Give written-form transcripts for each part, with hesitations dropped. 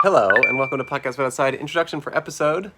Hello, and welcome to Podcast But Outside. Introduction for episode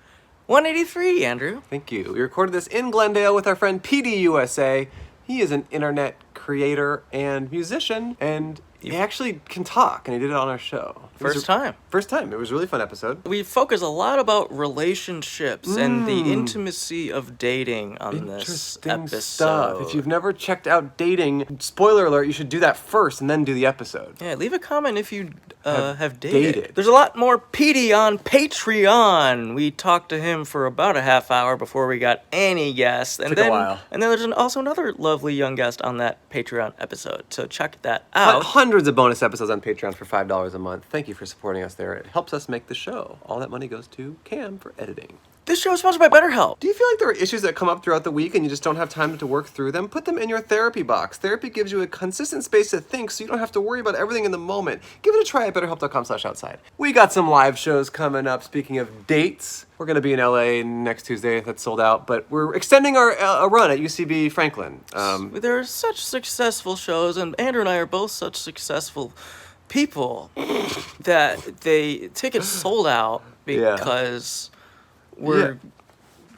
183, Andrew. Thank you. We recorded this in Glendale with our friend Petey USA. He is an internet creator and musician, and he actually can talk, and he did it on our show. First time. First time. It was a really fun episode. We focus a lot about relationships and the intimacy of dating on this episode. Stuff. If you've never checked out dating, spoiler alert, you should do that first and then do the episode. Yeah, leave a comment if you have dated. There's a lot more Petey on Patreon. We talked to him for about a half hour before we got any guests. And Took a while. And then there's also another lovely young guest on that Patreon episode. So check that out. Hundreds of bonus episodes on Patreon for $5 a month. Thank you for supporting us there. It helps us make the show. All that money goes to Cam for editing. This show is sponsored by BetterHelp. Do you feel like there are issues that come up throughout the week and you just don't have time to work through them? Put them in your therapy box. Therapy gives you a consistent space to think so you don't have to worry about everything in the moment. Give it a try at betterhelp.com/outside. We got some live shows coming up. Speaking of dates, we're going to be in LA next Tuesday. That's sold out, but we're extending our run at UCB Franklin. There are such successful shows, and Andrew and I are both such successful people that tickets sold out because we're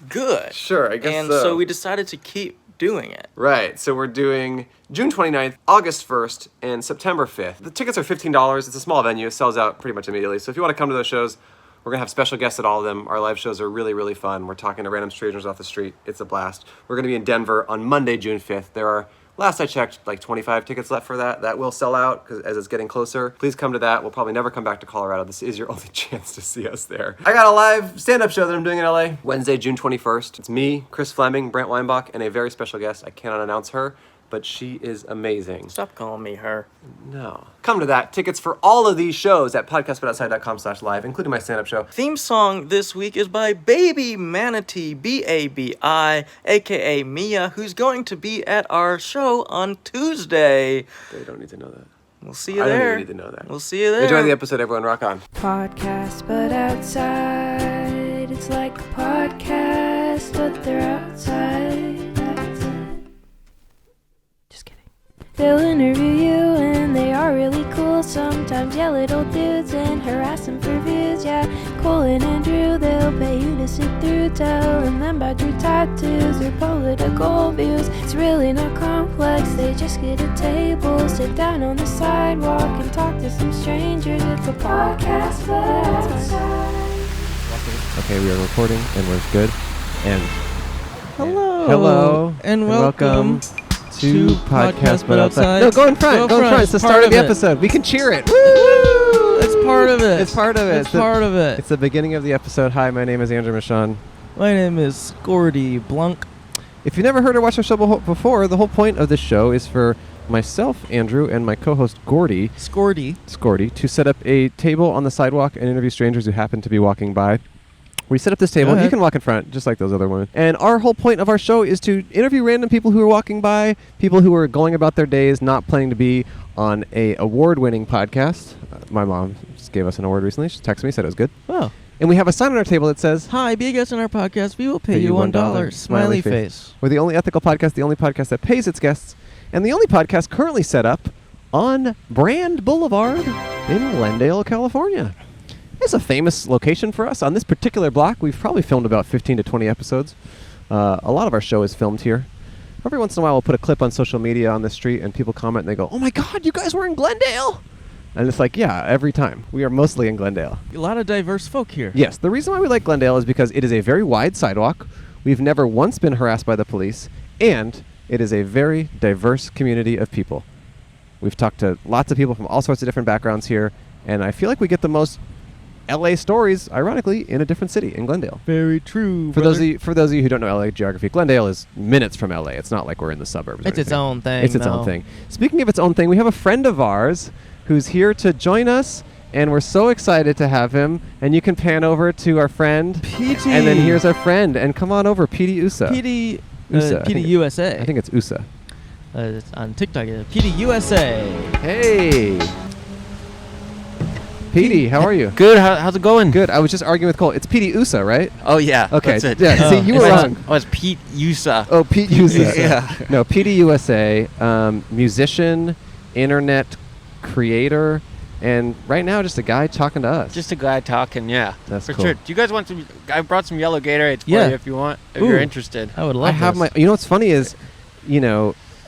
good. Sure, I guess and so we decided to keep doing it. Right, so we're doing June 29th, August 1st, and September 5th. The tickets are $15. It's a small venue. It sells out pretty much immediately. So if you want to come to those shows, we're going to have special guests at all of them. Our live shows are really, really fun. We're talking to random strangers off the street. It's a blast. We're going to be in Denver on Monday, June 5th. There are, last I checked, like 25 tickets left for that. That will sell out as it's getting closer. Please come to that. We'll probably never come back to Colorado. This is your only chance to see us there. I got a live stand-up show that I'm doing in LA Wednesday, June 21st. It's me, Chris Fleming, Brent Weinbach, and a very special guest. I cannot announce her, but she is amazing. Stop calling me her. No. Come to that. Tickets for all of these shows at podcastbutoutside.com/live, including my stand-up show. Theme song this week is by Babi Manatee, B-A-B-I, a.k.a. Mia, who's going to be at our show on Tuesday. They don't need to know that. We'll see you there. I don't even need to know that. We'll see you there. Enjoy the episode, everyone. Rock on. Podcast, but outside. It's like a podcast, but they're outside. Just kidding. They'll interview you, and they are really cool. Sometimes yell at old dudes and harass them for views. Yeah, Colin and Drew, they'll pay you to sit through, telling them about your tattoos or political views. It's really not complex. They just get a table, sit down on the sidewalk, and talk to some strangers. It's a podcast, but outside. Okay, we are recording, and we're good. And Hello. And welcome to Podcast But Outside. No, go in front. Go in front. It's the start of the episode. We can cheer it. Woo! It's part of it. It's part of it. It's part of it. It's the beginning of the episode. Hi, my name is Andrew Michon. My name is Gordy Blunk. If you've never heard or watched our show before, the whole point of this show is for myself, Andrew, and my co-host Gordy, Scordy, to set up a table on the sidewalk and interview strangers who happen to be walking by. We set up this table. You can walk in front, just like those other women. And our whole point of our show is to interview random people who are walking by, people who are going about their days, not planning to be on a award-winning podcast. My mom just gave us an award recently. She texted me, said it was good. Oh. And we have a sign on our table that says, "Hi, be a guest on our podcast. We will pay you $1. Smiley face. We're the only ethical podcast, the only podcast that pays its guests, and the only podcast currently set up on Brand Boulevard in Glendale, California. It's a famous location for us. On this particular block, we've probably filmed about 15 to 20 episodes. A lot of our show is filmed here. Every once in a while, we'll put a clip on social media on the street, and people comment, and they go, "Oh my God, you guys were in Glendale!" And it's like, yeah, every time. We are mostly in Glendale. A lot of diverse folk here. Yes, the reason why we like Glendale is because it is a very wide sidewalk. We've never once been harassed by the police, and it is a very diverse community of people. We've talked to lots of people from all sorts of different backgrounds here, and I feel like we get the most LA stories, ironically, in a different city, in Glendale. Very true. For those of you who don't know LA geography, Glendale is minutes from LA. It's not like we're in the suburbs. It's its own thing. It's its own thing. Speaking of its own thing, we have a friend of ours who's here to join us, and we're so excited to have him. And you can pan over to our friend, Petey. And then here's our friend, and come on over, Petey USA. Petey USA. USA. I think it's USA. It's on TikTok. Petey USA. Hey. Petey, how are you? Good. How's it going? Good. I was just arguing with Cole. It's Petey USA, right? Oh, yeah. Okay. That's it. Yeah. See, you were wrong. Oh, it's Pete USA. Oh, Pete USA. Yeah. No, Petey USA, musician, internet creator, And right now, just a guy talking to us. Just a guy talking, yeah. That's for cool. sure. Do you guys want some? I brought some yellow Gatorades for Yeah. you if you want, if Ooh. you're interested. I would love I have this. my. You know what's funny is,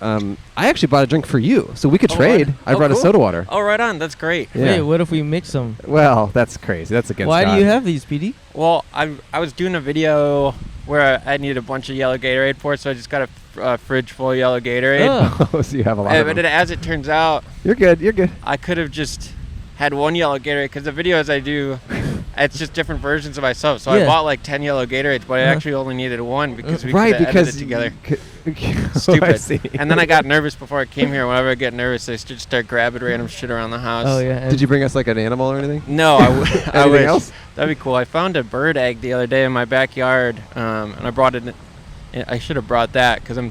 I actually bought a drink for you, so we could Oh, trade. what? I brought a cool. soda water. Oh, right on. That's great. Yeah. Wait, what if we mix them? Well, that's crazy. That's against. Why God. do you have these, PD? Well, I was doing a video where I needed a bunch of yellow Gatorade for it, so I just got a fridge full of yellow Gatorade. Oh. Oh, so you have a lot of But them. as it turns out, You're good. You're good. I could have just had one yellow Gatorade because the videos I do, it's just different versions of myself. So I Yeah. bought like 10 yellow Gatorades, but I Uh-huh. actually only needed one because we Right, could have edited because it together. Oh, Stupid. I see. And then I got nervous before I came here. Whenever I get nervous, I just start grabbing random shit around the house. Oh yeah. Did you bring us like an animal or anything? No, I Anything wish. else? That'd be cool. I found a bird egg the other day in my backyard, and I brought it. I should have brought that because I'm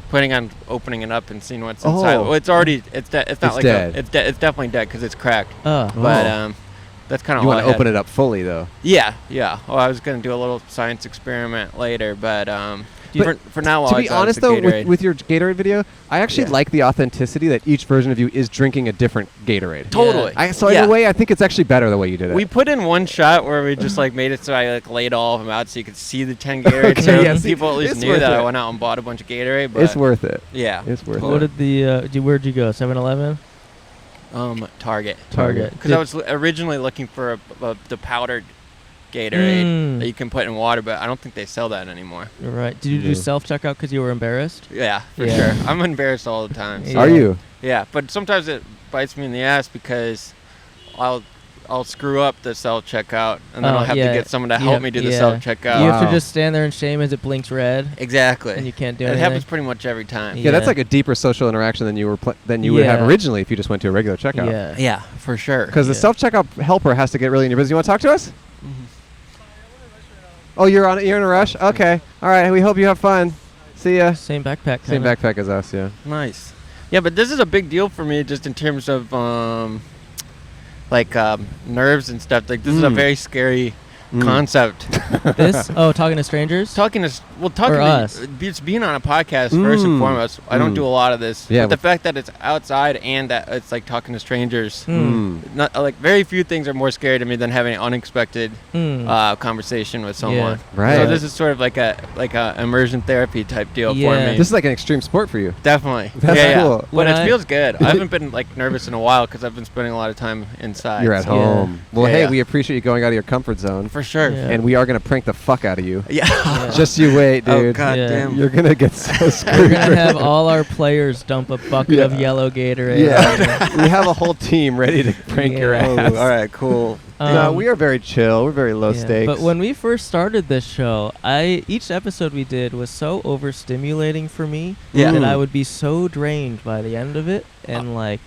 planning on opening it up and seeing what's inside. Oh. Well, it's already. It's not It's like dead. it's definitely dead because it's cracked. Oh. But that's kind of. You want to open it up fully, though. Yeah, yeah. Well, I was gonna do a little science experiment later, but for now, To be honest, though, with your Gatorade video, I actually Yeah. like the authenticity that each version of you is drinking a different Gatorade. Totally. So Yeah. in a way, I think it's actually better the way you did it. We put in one shot where we just like made it so I like laid all of them out so you could see the 10 Gatorade. So yeah, see, people at least it's knew worth that I it. went out and bought a bunch of Gatorade. But It's worth it. yeah, It's worth What it. did where'd you go? 7-Eleven? Target. Target. Because I was originally looking for the powdered Gatorade Mm. that you can put in water, but I don't think they sell that anymore. Right. Did you Yeah. do self-checkout because you were embarrassed? Yeah, for Yeah. sure. I'm embarrassed all the time. So. Yeah. Are you? Yeah, but sometimes it bites me in the ass because I'll screw up the self checkout and then Oh, I'll have yeah. to get someone to Yeah, help me do the yeah. self checkout. You have Wow. to just stand there in shame as it blinks red, Exactly. and you can't do It anything. happens pretty much every time. Yeah, that's Yeah. like a deeper social interaction than you would have Yeah. originally if you just went to a regular checkout. Yeah. Yeah, for sure. Because the Yeah. self-checkout helper has to get really in your business. You want to talk to us? Oh, you're in a rush? Okay. All right. We hope you have fun. See ya. Same backpack. Same kinda. backpack as us, yeah. Nice. Yeah, but this is a big deal for me just in terms of nerves and stuff. Like this is a Mm. very scary Mm. concept. This? Oh, talking to strangers? Talking Or to us. Just being on a podcast first and Mm. foremost. I don't Mm. do a lot of this. Yeah, But the but- fact that it's outside and that it's like talking to strangers. Hmm. Not like very few things are more scary to me than having an unexpected Hmm. conversation with someone. Right. So this is sort of like a immersion therapy type deal for Yeah. me. This is like an extreme sport for you. Definitely. That's yeah, cool. Yeah. But When it I- feels good. I haven't been like nervous in a while because I've been spending a lot of time inside. You're at so- home. Well, Yeah, hey, yeah. we appreciate you going out of your comfort zone. For sure. Yeah. And we are going to prank the fuck out of you. Yeah. Yeah. Just you wait, Oh dude. god Yeah. damn. You're going to get so We're screwed. gonna have all our players dump a bucket Yeah. of yellow Gatorade. Yeah. We have a whole team ready to prank your Yeah. ass. all right, cool. No, we are very chill. We're very low Yeah, stakes. But when we first started this show, each episode we did was so overstimulating for me Yeah. that Mm. I would be so drained by the end of it, and like,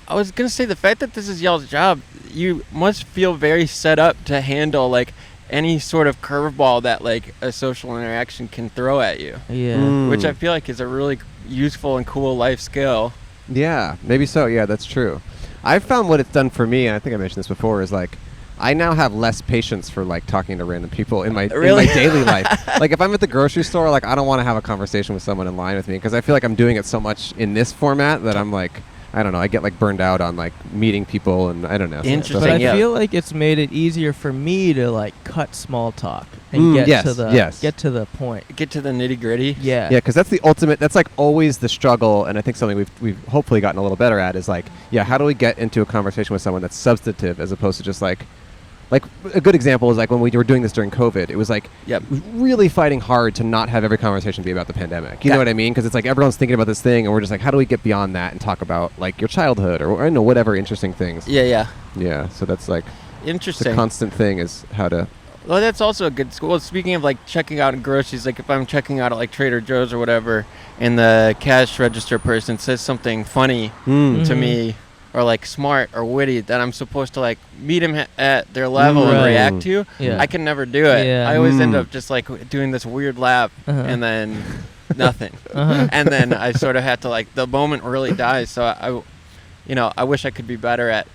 I was gonna say the fact that this is y'all's job, you must feel very set up to handle like any sort of curveball that like a social interaction can throw at you, yeah, Mm. which I feel like is a really useful and cool life skill. Yeah, maybe so. Yeah, that's true. I've found what it's done for me, and I think I mentioned this before, is like I now have less patience for like talking to random people in my Really? daily life. Like if I'm at the grocery store, like I don't want to have a conversation with someone in line with me because I feel like I'm doing it so much in this format that I'm like, I don't know, I get like burned out on like meeting people and I don't know. Interesting. But I Yeah. feel like it's made it easier for me to like cut small talk and get yes, to the yes. get to the point. Get to the nitty gritty. Yeah, Yeah, because that's the ultimate. That's like always the struggle, and I think something we've hopefully gotten a little better at is like, yeah, how do we get into a conversation with someone that's substantive as opposed to just like a good example is like when we were doing this during COVID. It was like Yep. really fighting hard to not have every conversation be about the pandemic. You know what I mean? Because it's like everyone's thinking about this thing, and we're just like, how do we get beyond that and talk about like your childhood or I don't know whatever interesting things. Yeah, yeah. Yeah. So that's like the Interesting. constant thing is how to. Well, that's also a good school. Well, speaking of like checking out in groceries, like if I'm checking out at like Trader Joe's or whatever, and the cash register person says something funny to Mhm. me, or like smart or witty, that I'm supposed to like meet him at their level and Right. react to, Yeah. I can never do it. Yeah. I always end Mm. up just like doing this weird laugh Uh-huh. and then nothing. Uh-huh. And then I sort of have to like, the moment really dies. So I wish I could be better at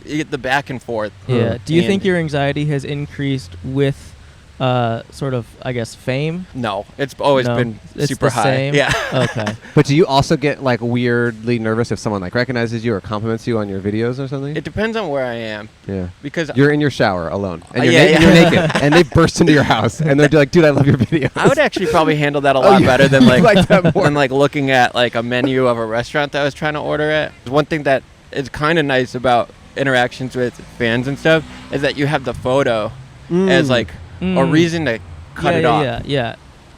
the back and forth. Yeah. Do you think And- your anxiety has increased with sort of, I guess, fame? No, it's always No, been it's super the high. same? Yeah. Okay. But do you also get like weirdly nervous if someone like recognizes you or compliments you on your videos or something? It depends on where I am. Yeah. Because You're in your shower alone, and you're, yeah, and you're naked, and they burst into your house, and they're like, "Dude, I love your videos." I would actually probably handle that a lot better than you like that more. than like looking at like a menu of a restaurant that I was trying to order at. One thing that is kind of nice about interactions with fans and stuff is that you have the photo as like a reason to cut it off. Yeah.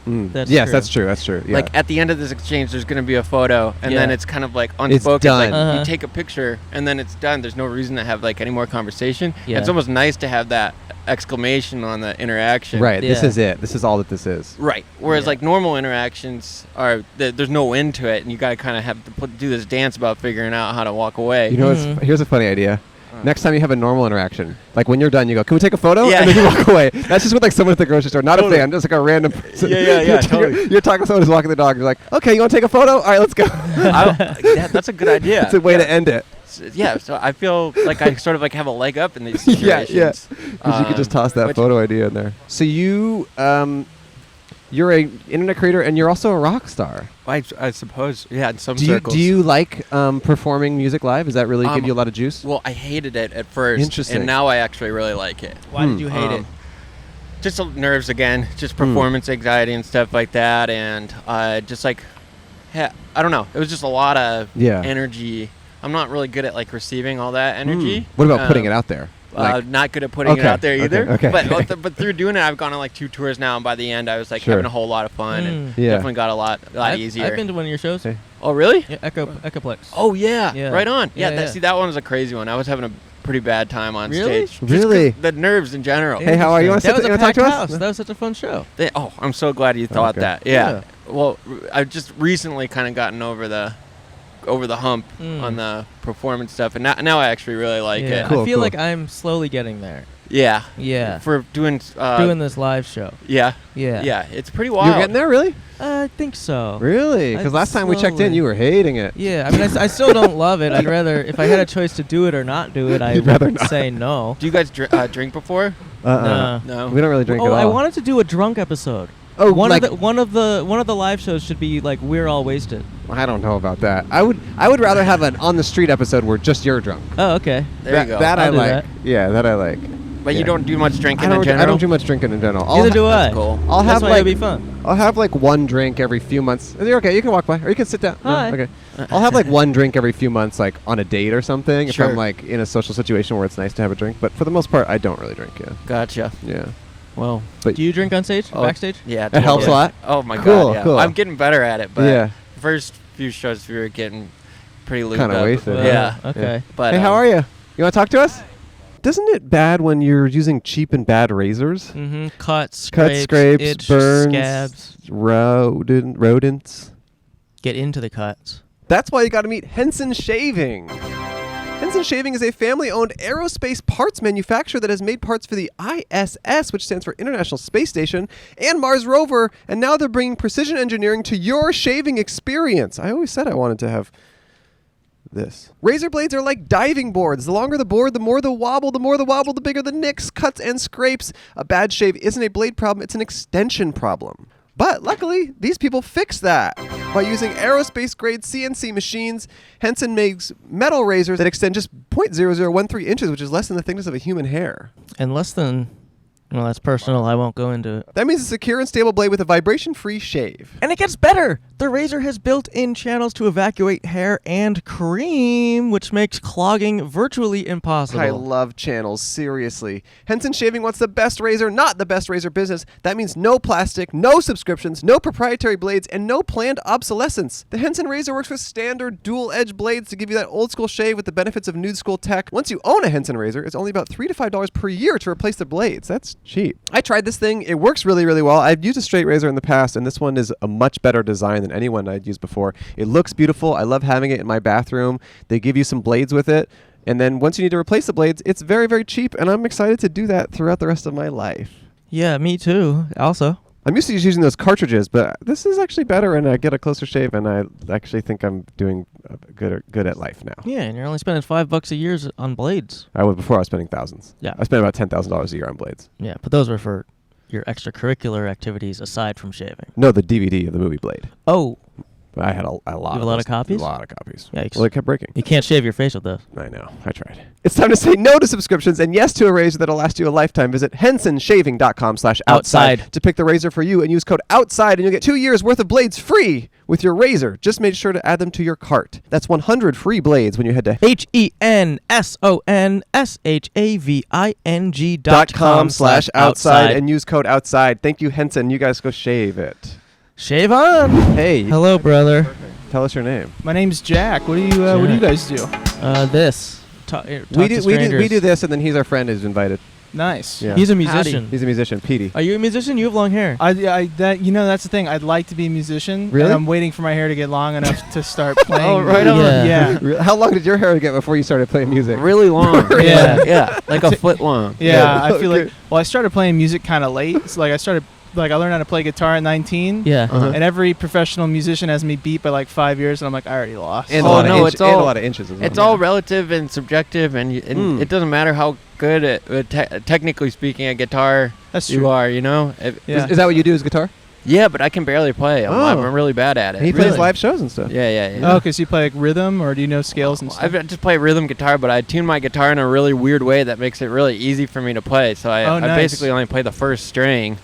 That's yes, true. that's true. That's true. Yeah. Like at the end of this exchange, there's going to be a photo, and then Yeah. it's kind of like unspoken. done. Like you take a picture, and then it's done. There's no reason to have like any more conversation. Yeah. It's almost nice to have that exclamation on the interaction. right. This Yeah. is it. This is all that this is. Right. Whereas Yeah. like normal interactions are there's no end to it, and you gotta kind of have to do this dance about figuring out how to walk away. You know, here's a funny idea. Next time you have a normal interaction, like when you're done, you go, "Can we take a photo?" Yeah. And then you walk away. That's just with like someone at the grocery store, not a fan, just like a random person. Yeah, you're, totally. you're talking to someone who's walking the dog. You're like, "Okay, you want to take a photo? All right, let's go." That's a good idea. It's a way to end it. Yeah. So I feel like I sort of like have a leg up in these Yeah, situations. yeah. Because you could just toss that which- photo idea in there. So you're a internet creator and you're also a rock star. I suppose. Yeah. In some Do circles. you like performing music live? Does that really give you a lot of juice? Well, I hated it at first. Interesting. And now I actually really like it. Why did you hate it? Just nerves again, just performance anxiety and stuff like that, and just like, I don't know. It was just a lot of energy. I'm not really good at like receiving all that energy. What about putting it out there? Not good at putting it out there either. Okay. But through doing it, I've gone on like 2 tours now, and by the end, I was like having a whole lot of fun, and Yeah. definitely got a lot easier. I've been to one of your shows. Okay. Oh, really? Yeah, Echoplex. Oh, yeah. Yeah. Right on. Yeah. Yeah. See, that one was a crazy one. I was having a pretty bad time on Really? stage. Just Really? 'cause the nerves in general. Hey, how are you? That was a You wanna talk packed to us? house. That was such a fun show. I'm so glad you thought Okay. that. Yeah. Well, I've just recently kind of gotten over the hump on the performance stuff, and now I actually really like Yeah. it. Cool, I feel cool. like I'm slowly getting there. Yeah. Yeah. For doing Doing this live show. Yeah. Yeah. Yeah. It's pretty wild. You're getting there, really? I think so. Really? Because I last time we checked in, slowly- you were hating it. Yeah, I mean, I still don't love it. I'd rather, if I had a choice to do it or not do it, I You'd rather would not. say no. Do you guys drink before? No. No. We don't really drink at Oh, all. I wanted to do a drunk episode. Oh, one like- of the live shows should be like we're all wasted. I don't know about that. I would rather have an on the street episode where just you're drunk. Oh, okay. There you go. That I I'll do like. that. Yeah, that I like. But you Yeah. don't do much drinking I in general? don't do much drinking in general. Neither do I. That's cool. I'll That's have why like it'd be fun. I'll have like one drink every few months. You're okay. You can walk by, or you can sit down. No, Hi. okay. I'll have like one drink every few months, like on a date or something. If Sure. I'm like in a social situation where it's nice to have a drink. But for the most part, I don't really drink. Yeah. Gotcha. Yeah. Well, But Do you drink on stage? Oh, Backstage? yeah. It helps a totally. lot? Oh, my Cool, God. Yeah. cool. I'm getting better at it, but Yeah. the first few shows we were getting pretty lubed Kinda up. wasted. Yeah. Okay. But, hey, how are you? You want to talk to us? Doesn't it bad when you're using cheap and bad razors? Mm-hmm. Cuts, Scrapes, itch, burns, scabs. rodents. Get into the cuts. That's why you got to meet Henson Shaving. Henson Shaving is a family-owned aerospace parts manufacturer that has made parts for the ISS, which stands for International Space Station, and Mars rover, and now they're bringing precision engineering to your shaving experience. I always said I wanted to have this. Razor blades are like diving boards. The longer the board, the more the wobble. The more the wobble, the bigger the nicks, cuts, and scrapes. A bad shave isn't a blade problem, it's an extension problem. But luckily, these people fix that. By using aerospace-grade CNC machines, Henson makes metal razors that extend just 0.0013 inches, which is less than the thickness of a human hair. And less than, well, that's personal. I won't go into it. That means a secure and stable blade with a vibration-free shave. And it gets better. The razor has built-in channels to evacuate hair and cream, which makes clogging virtually impossible. I love channels, seriously. Henson Shaving wants the best razor, not the best razor business. That means no plastic, no subscriptions, no proprietary blades, and no planned obsolescence. The Henson razor works with standard dual-edge blades to give you that old-school shave with the benefits of new-school tech. Once you own a Henson razor, it's only about $3 to $5 per year to replace the blades. That's cheap. I tried this thing. It works really, really well. I've used a straight razor in the past, and this one is a much better design than anyone I'd used before. It looks beautiful. I love having it in my bathroom. They give you some blades with it, and then once you need to replace the blades, it's very, very cheap, and I'm excited to do that throughout the rest of my life. Yeah, me too. Also. I'm used to just using those cartridges, but this is actually better, and I get a closer shave, and I actually think I'm doing good at life now. Yeah, and you're only spending $5 a year on blades. Before I was spending thousands. Yeah. I spent about $10,000 a year on blades. Yeah, but those were for your extracurricular activities aside from shaving? No, the DVD of the movie Blade. Oh, I had a lot. You have a lot those- of copies? A lot of copies. Yikes. Well, it kept breaking. you can't shave your face with those. I know. I tried. It's time to say no to subscriptions and yes to a razor that'll last you a lifetime. Visit hensonshaving.com/outside to pick the razor for you and use code OUTSIDE and you'll get 2 years worth of blades free with your razor. Just make sure to add them to your cart. That's 100 free blades when you head to HENSONSHAVING.com/outside and use code OUTSIDE. Thank you, Henson. You guys go shave it. Shave on. Hey, Hello, brother. tell us your name. My name's Jack. What do you guys do? This. Talk We to do strangers. this, and then he's our friend who's invited. Nice. Yeah. He's a musician. He's a musician, Petey. Are you a musician? You have long hair. That's the thing. I'd like to be a musician. Really? And I'm waiting for my hair to get long enough to start playing. Oh, right on. Yeah. How long did your hair get before you started playing music? Really long. Yeah. Yeah, like a foot long. Yeah, I feel Okay. like. Well, I started playing music kind of late. It's like I learned how to play guitar at 19. Yeah. Uh-huh. And every professional musician has me beat by like 5 years, and I'm like, I already lost. And, Oh, a lot no, of it's and a all- lot of inches as well. It's all relative and subjective, and Mm. it doesn't matter how good technically speaking at guitar That's you true. are, you know? Yeah. Is that what you do as guitar? Yeah, but I can barely play. I'm really bad at it. And he plays Really? live shows and stuff. Yeah. Oh, okay, so you play like rhythm, or do you know scales and I stuff? just play rhythm guitar, but I tune my guitar in a really weird way that makes it really easy for me to play. So I nice. basically only play the first string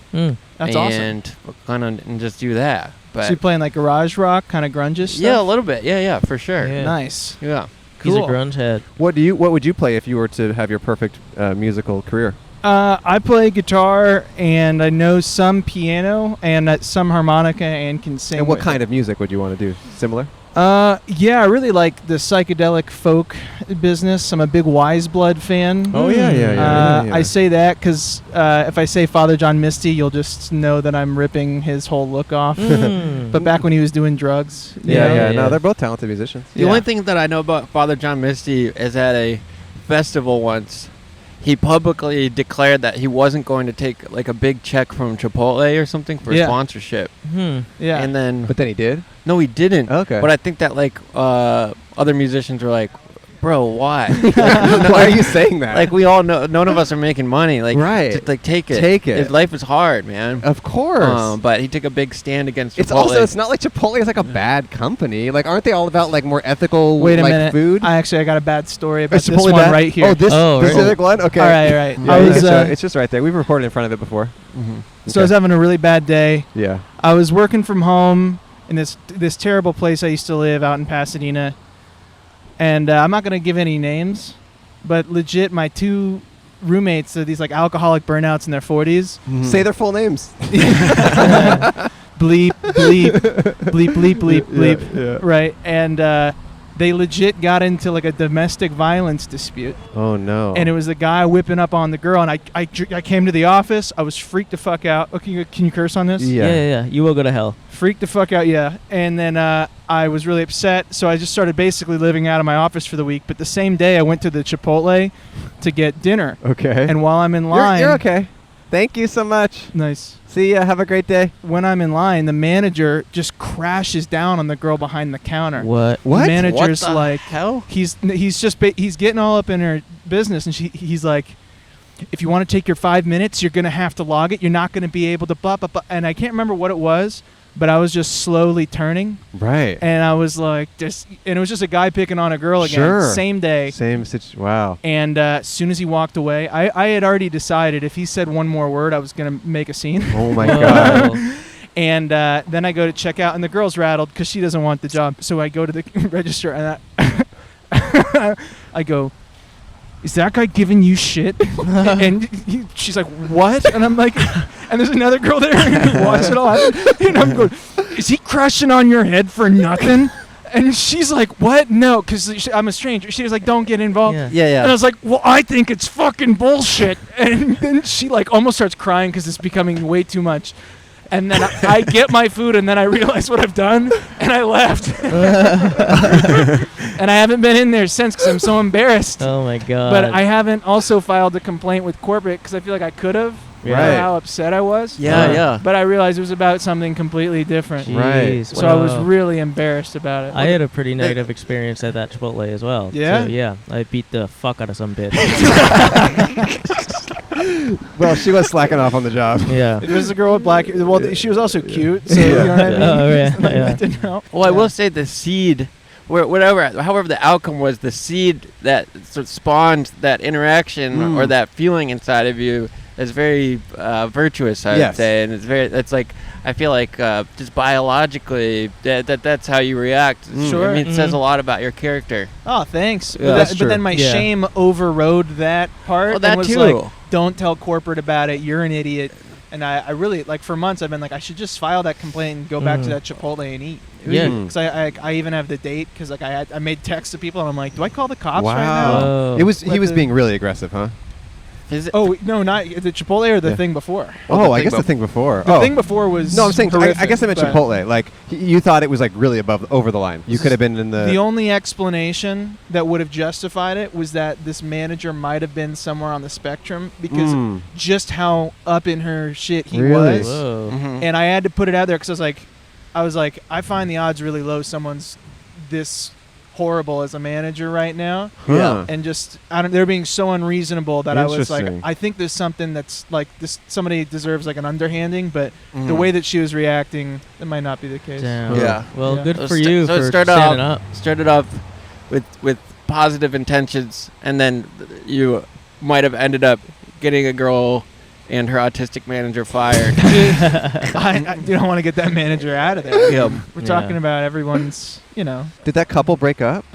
That's awesome. and and just do that. But So you playing like garage rock, kind of grunge-ish stuff? yeah, a little bit. Yeah, for sure. Yeah. Nice. Yeah. He's a Cool. grunge head. What would you play if you were to have your perfect musical career? I play guitar, and I know some piano and some harmonica, and can sing. And what with kind of music would you want to do? Similar? Yeah, I really like the psychedelic folk business. I'm a big Wise Blood fan. Oh yeah. I say that because if I say Father John Misty, you'll just know that I'm ripping his whole look off. But back when he was doing drugs. you know? yeah. Yeah. No, they're both talented musicians. The Yeah. only thing that I know about Father John Misty is at a festival once, he publicly declared that he wasn't going to take like a big check from Chipotle or something for Yeah. sponsorship. Yeah. And then But then he did. no, he didn't. Okay. But I think that like other musicians were like, bro, why? Why are you saying that? Like we all know, none of us are making money. Like, Right. just, like take it. Take it. His life is hard, man. of course. But he took a big stand against Chipotle. It's also it's not like Chipotle is like a bad company. Like aren't they all about like more ethical Wait a like minute. food? I got a bad story about Is this Chipotle one bad? right here. Oh, this right. specific one? Okay. All right. Yeah, I was, it's just right there. We've recorded in front of it before. so I was having a really bad day. Yeah. I was working from home in this terrible place I used to live out in Pasadena. And I'm not going to give any names, but legit, my two roommates are these like alcoholic burnouts in their 40s. Say their full names. Bleep, bleep, bleep, bleep, bleep, bleep. Yeah. Right. And they legit got into like a domestic violence dispute. Oh no. And it was the guy whipping up on the girl. And I came to the office. I was freaked the fuck out. Oh, can you curse on this? Yeah. You will go to hell. Freaked the fuck out, yeah. And then I was really upset, so I just started basically living out of my office for the week. But the same day, I went to the Chipotle to get dinner. Okay. And while I'm in line... You're okay. Thank you so much. Nice. See ya. Have a great day. When I'm in line, the manager just crashes down on the girl behind the counter. What? What? The manager's What the like... hell? He's getting all up in her business, and he's like... If you want to take your 5 minutes, you're going to have to log it. You're not going to be able to blah, blah, blah. And I can't remember what it was, but I was just slowly turning. Right. And I was like, and it was just a guy picking on a girl again. Sure. Same day. Same situation. Wow. And as soon as he walked away, I had already decided if he said one more word, I was going to make a scene. Oh my god. Oh. And then I go to check out, and the girl's rattled because she doesn't want the job. So I go to the register, and I go, is that guy giving you shit? And she's like, what? And I'm like, and there's another girl there who watched it all happen. And I'm going, is he crushing on your head for nothing? And she's like, what? No, because I'm a stranger. She was like, don't get involved. Yeah. Yeah. And I was like, well, I think it's fucking bullshit. And then she like almost starts crying because it's becoming way too much. And then I get my food, and then I realize what I've done, and I left. And I haven't been in there since because I'm so embarrassed. Oh my god. But I haven't also filed a complaint with corporate because I feel like I could have. Right. How upset I was. Yeah. But I realized it was about something completely different. Right. Jeez, So I was wow. really embarrassed about it. I had a pretty negative experience at that Chipotle as well. Yeah? too. Yeah. I beat the fuck out of some bitch. Well, she was slacking off on the job. Yeah. It was a girl with black hair. Well, she was also cute, so you know what I mean? Oh, yeah, Like, yeah. that didn't help. Well, I will say the seed, however the outcome was, the seed that sort of spawned that interaction or that feeling inside of you is very virtuous, I would say, and it's like I feel like just biologically that's how you react. Sure. I mean, it says a lot about your character. Oh, thanks. Yeah, but then my shame overrode that part. Well, that and was too. like, don't tell corporate about it. You're an idiot. And I really, like, for months I've been like, I should just file that complaint and go back to that Chipotle and eat. Yeah. Because I even have the date because like I made texts to people and I'm like, do I call the cops right Wow. now? He was Let the- being really aggressive, huh? Is it? Oh no, not the Chipotle or the thing before. Oh, I guess the thing before. The thing before was No, I'm saying I guess I meant horrific, but Chipotle. Like you thought it was like really over the line. You could have been in The only explanation that would have justified it was that this manager might have been somewhere on the spectrum because just how up in her shit he Really? was. Whoa. And I had to put it out there because I was like, I find the odds really low someone's this horrible as a manager right now. Yeah. And just they're being so unreasonable that I was like, Interesting. I think there's something that's like this. Somebody deserves like an underhanding, but the way that she was reacting, that might not be the case. Damn. Yeah. Well, Yeah. good So for you so it for started standing off, up. Started off with positive intentions, and then you might have ended up getting a girl and her autistic manager fired. I you don't want to get that manager out of there. Yep. We're Yeah. talking about everyone's, Did that couple break up?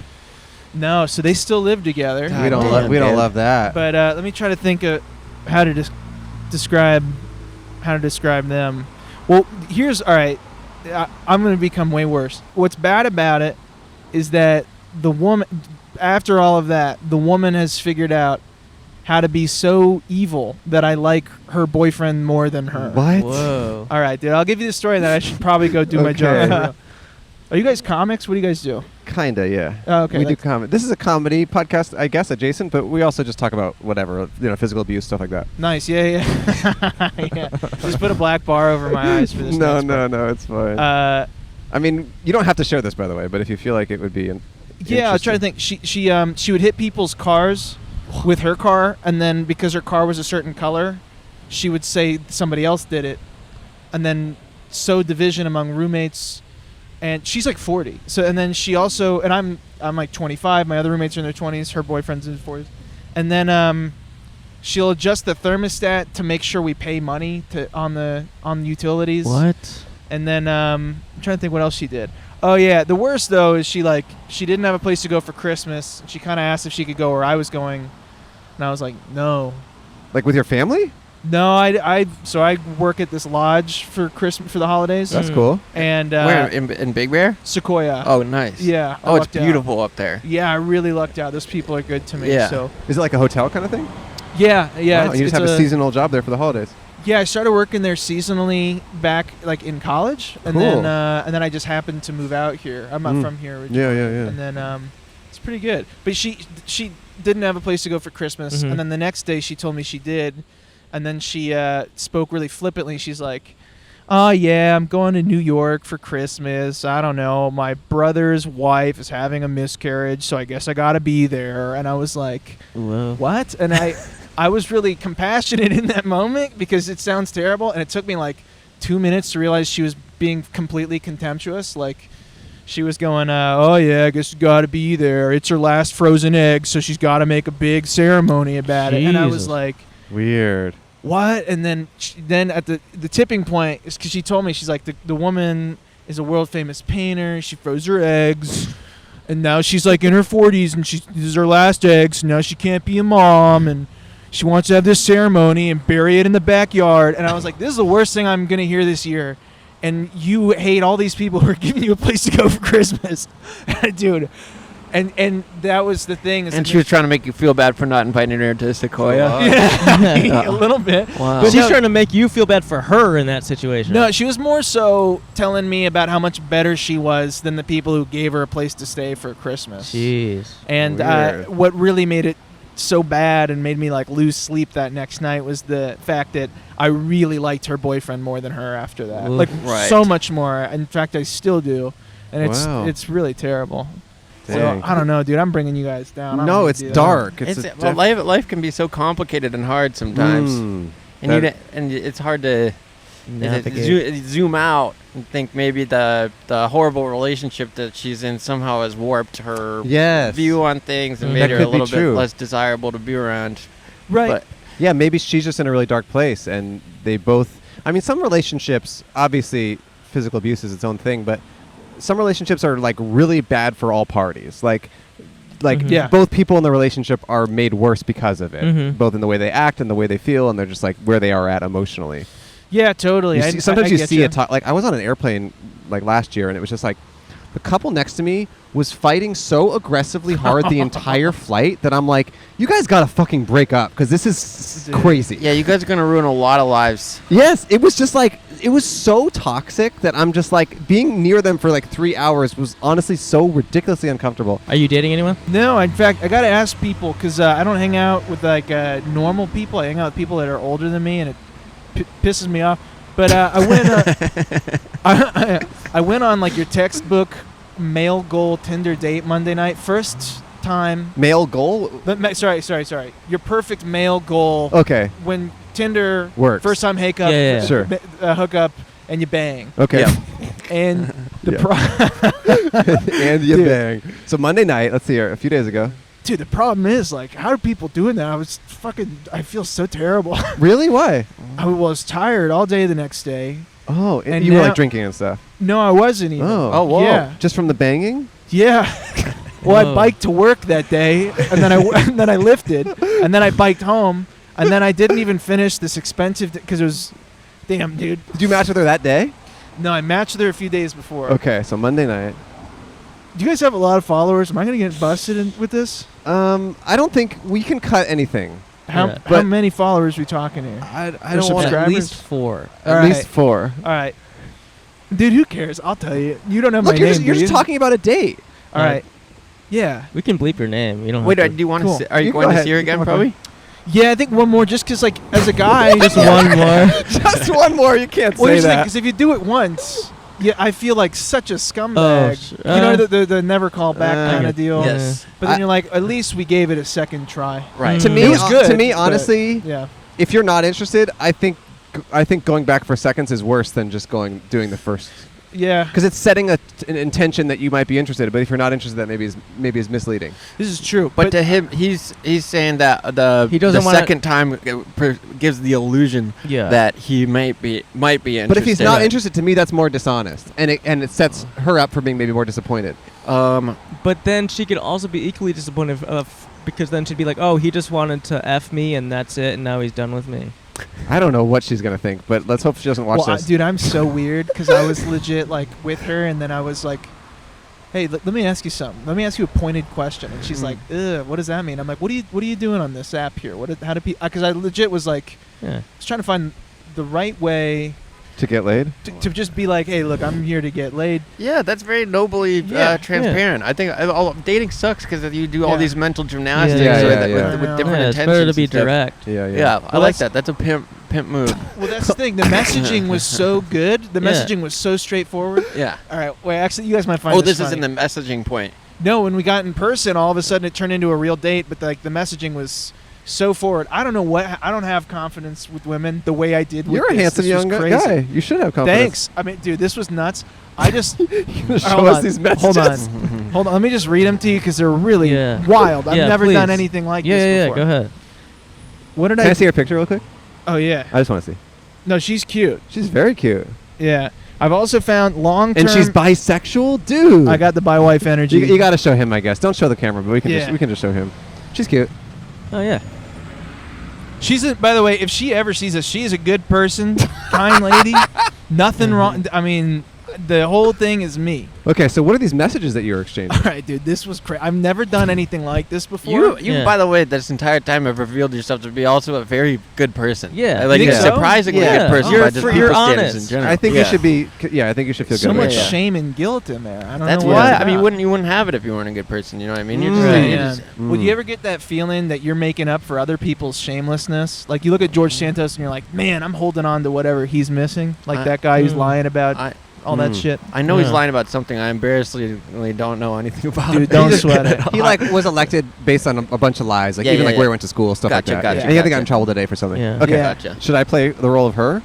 No, so they still live together. God damn, we don't dude. love that. But let me try to think of how to describe them. Well, here's all right. I'm going to become way worse. What's bad about it is that the woman, after all of that, the woman has figured out how to be so evil that I like her boyfriend more than her. What? Whoa. All right, dude. I'll give you the story, and then I should probably go do my Okay. job. Are you guys comics? What do you guys do? Kinda, yeah. Oh, okay. We do comedy. This is a comedy podcast, I guess, adjacent, but we also just talk about whatever, physical abuse, stuff like that. Nice. Yeah. Yeah. Just put a black bar over my eyes for this. No, next part. no, it's fine. Uh, I mean, you don't have to share this, by the way, but if you feel like it would be yeah, I was trying to think. She would hit people's cars with her car, and then because her car was a certain color, she would say somebody else did it, and then sow division among roommates. And she's like 40. So and then she also and I'm like 25. My other roommates are in their 20s. Her boyfriend's in his 40s. And then she'll adjust the thermostat to make sure we pay money on utilities. What? And then I'm trying to think what else she did. Oh yeah, the worst though is she didn't have a place to go for Christmas. She kind of asked if she could go where I was going, and I was like, no. Like with your family? No, I work at this lodge for Christmas for the holidays. That's cool. And Where in Big Bear? Sequoia. Oh, nice. Yeah. I Oh, it's lucked out. beautiful up there. Yeah, I really lucked out. Those people are good to me. Yeah. So Is it like a hotel kind of thing? yeah. Wow, It's, you just have a seasonal job there for the holidays. Yeah, I started working there seasonally back like in college, and Cool. then I just happened to move out here. I'm not from here originally. Yeah. And then it's pretty good. But she didn't have a place to go for Christmas, and then the next day she told me she did, and then she spoke really flippantly. She's like, "Oh yeah, I'm going to New York for Christmas. I don't know. My brother's wife is having a miscarriage, so I guess I gotta be there." And I was like, Whoa. "What?" And I was really compassionate in that moment because it sounds terrible, and it took me like 2 minutes to realize she was being completely contemptuous. Like she was going, "Oh yeah, I guess you gotta be there. It's her last frozen egg, so she's gotta make a big ceremony about it." And I was Jesus. like, Weird. what? And then then at the tipping point is because she told me, she's like, the woman is a world famous painter. She froze her eggs, and now she's like in her 40s, and this is her last egg, so now she can't be a mom, and she wants to have this ceremony and bury it in the backyard. And I was like, this is the worst thing I'm gonna hear this year. And you hate all these people who are giving you a place to go for Christmas, dude. And that was the thing. Is And that she was trying to make you feel bad for not inviting her to Sequoia. yeah, a little bit. Wow. But she's no- trying to make you feel bad for her in that situation. No, she was more so telling me about how much better she was than the people who gave her a place to stay for Christmas. Jeez. And Weird. what really made it so bad and made me like lose sleep that next night was the fact that I really liked her boyfriend more than her after that. Oof. Like Right. so much more. In fact, I still do. And Wow. it's really terrible. So I don't know, dude. I'm bringing you guys down. I don't know No, what it's to do. dark. Well, life can be so complicated and hard sometimes, and it's hard to zoom out and think maybe the horrible relationship that she's in somehow has warped her view on things and made her a little bit less desirable to be around. Right. But yeah, maybe she's just in a really dark place, and they both. I mean, some relationships, obviously, physical abuse is its own thing, but some relationships are like really bad for all parties. Like both people in the relationship are made worse because of it, both in the way they act and the way they feel, and they're just like where they are at emotionally. Yeah, totally. Sometimes you see it. Like I was on an airplane like last year, and it was just like the couple next to me was fighting so aggressively hard the entire flight that I'm like, you guys gotta fucking break up because this is crazy. Yeah, you guys are gonna ruin a lot of lives. Yes, it was just like it was so toxic that I'm just like being near them for like 3 hours was honestly so ridiculously uncomfortable. Are you dating anyone? No, in fact, I gotta ask people because I don't hang out with like normal people. I hang out with people that are older than me, and it pisses me off. But I went I went on like your textbook male goal Tinder date Monday night. First time. Male goal? Sorry. Your perfect male goal. Okay. When Tinder works. First time hookup. Yeah. Sure. Hook up and you bang. Okay. Yeah. And the and you bang. So Monday night, let's see here, a few days ago. Dude, the problem is, like, how are people doing that? I feel so terrible. Really? Why? I was tired all day the next day. Oh, and And you were now- like drinking and stuff. No, I wasn't even. Oh, whoa. Yeah. Just from the banging? Yeah. Well, I Whoa. biked to work that day, and then I lifted, and then I biked home, and then I didn't even finish this expensive because it was, damn, dude. Did you match with her that day? No, I matched with her a few days before. Okay, so Monday night. Do you guys have a lot of followers? Am I gonna get busted with this? I don't think we can cut anything. Yeah. How many followers are we talking here? I Or don't want subscribers? At least 4. All At right. least 4. All right. Dude, who cares? I'll tell you. You don't have Look, my you're, name, just, you're do just you? talking about a date. All right. Yeah. We can bleep your name. You don't Wait, have do to. you want to? Cool. Are you You go going to ahead. see her You again? go Probably. Yeah, I think one more, just because, like, as a guy. Just one more. Just one more. You can't Well, say here's the thing, that. because if you do it once, yeah, I feel like such a scumbag. You know, the never call back kind of deal. Yes. But then you're like, at least we gave it a second try. Right. To Mm. me, It was good, To me, but- honestly, Yeah. if you're not interested, I think going back for seconds is worse than just doing the first. Yeah. Because it's setting an intention that you might be interested, but if you're not interested, that maybe is misleading. This is true. But to him, he's saying that He doesn't the wanna- second time gives the illusion Yeah. that he might be interested. But if he's not interested, to me, that's more dishonest, and it sets her up for being maybe more disappointed. But then she could also be equally disappointed because then she'd be like, oh, he just wanted to F me and that's it, and now he's done with me. I don't know what she's gonna think, but let's hope she doesn't watch this. Dude, I'm so weird because I was legit like with her, and then I was like, "Hey, let me ask you something. Let me ask you a pointed question." And she's like, "Ugh, what does that mean?" I'm like, "What are you doing on this app here? How do people?" Because I legit was like, Yeah. I was trying to find the right way To get laid? to just be like, "Hey, look, I'm here to get laid." Yeah, that's very nobly Yeah. transparent. I think dating sucks because you do all Yeah. these mental gymnastics Yeah, with, yeah, yeah. with I different Yeah, it's intentions. better to be and stuff. direct. Yeah, Yeah, I Well, like that's- that. That's a pimp move. Well, that's the thing. The messaging was so good. The Yeah. messaging was so straightforward. Yeah. All right, wait. Actually, you guys might find. Oh, this is funny. in the messaging point. No, when we got in person, all of a sudden it turned into a real date. But like the messaging was so forward. I don't know what. I don't have confidence with women the way I did with You're a this. handsome This was young crazy. guy. You should have confidence. Thanks. I mean, dude, this was nuts. I just Show hold us on. these messages. Hold on. Hold on. Let me just read them to you because they're really Yeah. wild. I've Yeah, never done please. anything like Yeah, this yeah, before. go ahead. What did Can I see her picture real quick? Oh yeah. I just want to see. No, she's cute. She's very cute. Yeah. I've also found long-term. And she's bisexual? Dude. I got the bi-wife energy. You got to show him, I guess. Don't show the camera, but we can Yeah. we can just show him. She's cute. Oh, yeah. She's by the way, if she ever sees us, she's a good person, kind lady. Nothing wrong. I mean, the whole thing is me. Okay, so what are these messages that you're exchanging? All right, dude, this was crazy. I've never done anything like this before. You Yeah. by the way, this entire time have revealed yourself to be also a very good person. Yeah. Like You a think so? surprisingly Yeah. good person. You're by just you're people's standards honest. in general. I think yeah. you should be. Yeah, I think you should feel so good. much about it. Yeah. shame and guilt in there. I don't That's know what why. it's I mean, about. you wouldn't have it if you weren't a good person. You know what I mean? You're just, Right, you're yeah. just- Would you ever get that feeling that you're making up for other people's shamelessness? Like you look at George Santos and you're like, man, I'm holding on to whatever he's missing. Like that guy who's lying about all that shit. I know he's lying about something I embarrassingly don't know anything about. Dude, don't sweat it. He was elected based on a bunch of lies, like where he went to school, stuff like that. Gotcha. And he got in trouble today for something. Yeah. Okay. Yeah. Gotcha. Should I play the role of her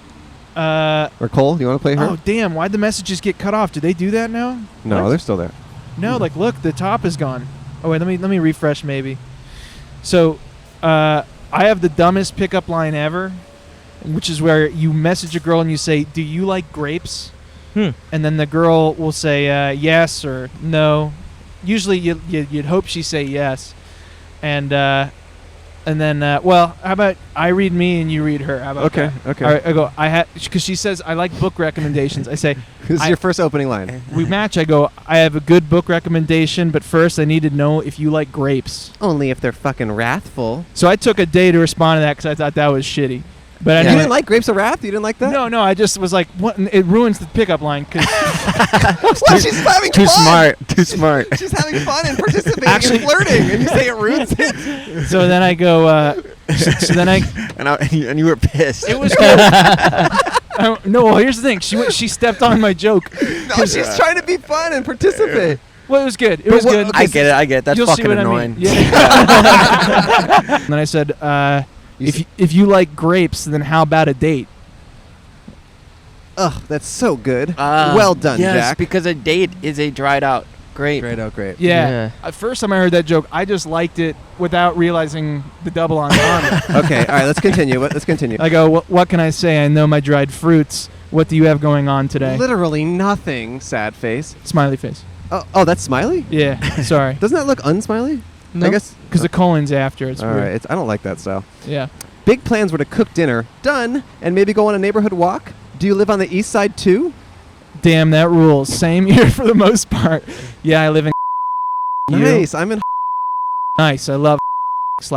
or Cole? Do you want to play her? Oh damn! Why'd the messages get cut off? Do they do that now? No, they're still there. No, like look, the top is gone. Oh wait, let me refresh maybe. So, I have the dumbest pickup line ever, which is where you message a girl and you say, "Do you like grapes?" And then the girl will say yes or no. Usually you'd hope she say yes, and then well, how about I read me and you read her? How about that? Okay. All right, I go. Because she says I like book recommendations. I say This is your first opening line. we match. I go. I have a good book recommendation, but first I need to know if you like grapes. Only if they're fucking wrathful. So I took a day to respond to that because I thought that was shitty. But You anyway, didn't like Grapes of Wrath? You didn't like that? No, I just was like, what? It ruins the pickup line because Well, she's having Too fun. smart. She's having fun and participating Actually- and flirting, and you say it ruins it. so then I go. So then I. and you were pissed. It was cool. No, well, here's the thing. She stepped on my joke. No, she's trying to be fun and participate. Well, it was good. It was what- good. I get it. That's You'll see fucking what annoying. I mean. Yeah. And then I said, if you like grapes, then how about a date? Ugh, that's so good. Well done, yes, Jack. because a date is a dried out grape. Great. Yeah. First time I heard that joke, I just liked it without realizing the double entendre. Okay, all right, let's continue. Let's continue. I go, what can I say? I know my dried fruits. What do you have going on today? Literally nothing, sad face. Smiley face. Oh, that's Smiley? Yeah, sorry. Doesn't that look unsmiley? No. I guess. Because the colon's after. It's All weird. right, I don't like that style. Yeah. Big plans were to cook dinner, done, and maybe go on a neighborhood walk. Do you live on the east side too? Damn, that rules. Same here for the most part. Yeah, I live in. You? Nice, I'm in. Nice. I love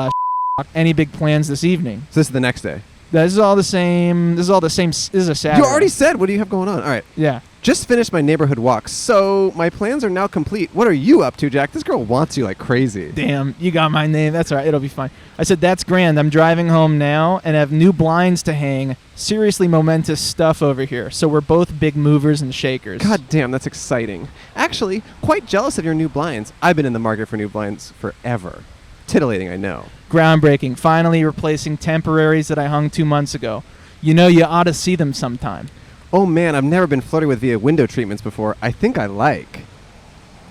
/ Any big plans this evening? So this is the next day. This is all the same. This is a Saturday. You already said, what do you have going on? All right. Yeah. Just finished my neighborhood walk, so my plans are now complete. What are you up to, Jack? This girl wants you like crazy. Damn, you got my name. That's all right. It'll be fine. I said, that's grand. I'm driving home now and have new blinds to hang. Seriously momentous stuff over here. So we're both big movers and shakers. God damn, that's exciting. Actually, quite jealous of your new blinds. I've been in the market for new blinds forever. Titillating, I know. Groundbreaking. Finally replacing temporaries that I hung 2 months ago. You know, you ought to see them sometime. Oh man, I've never been flirted with via window treatments before. I think I like.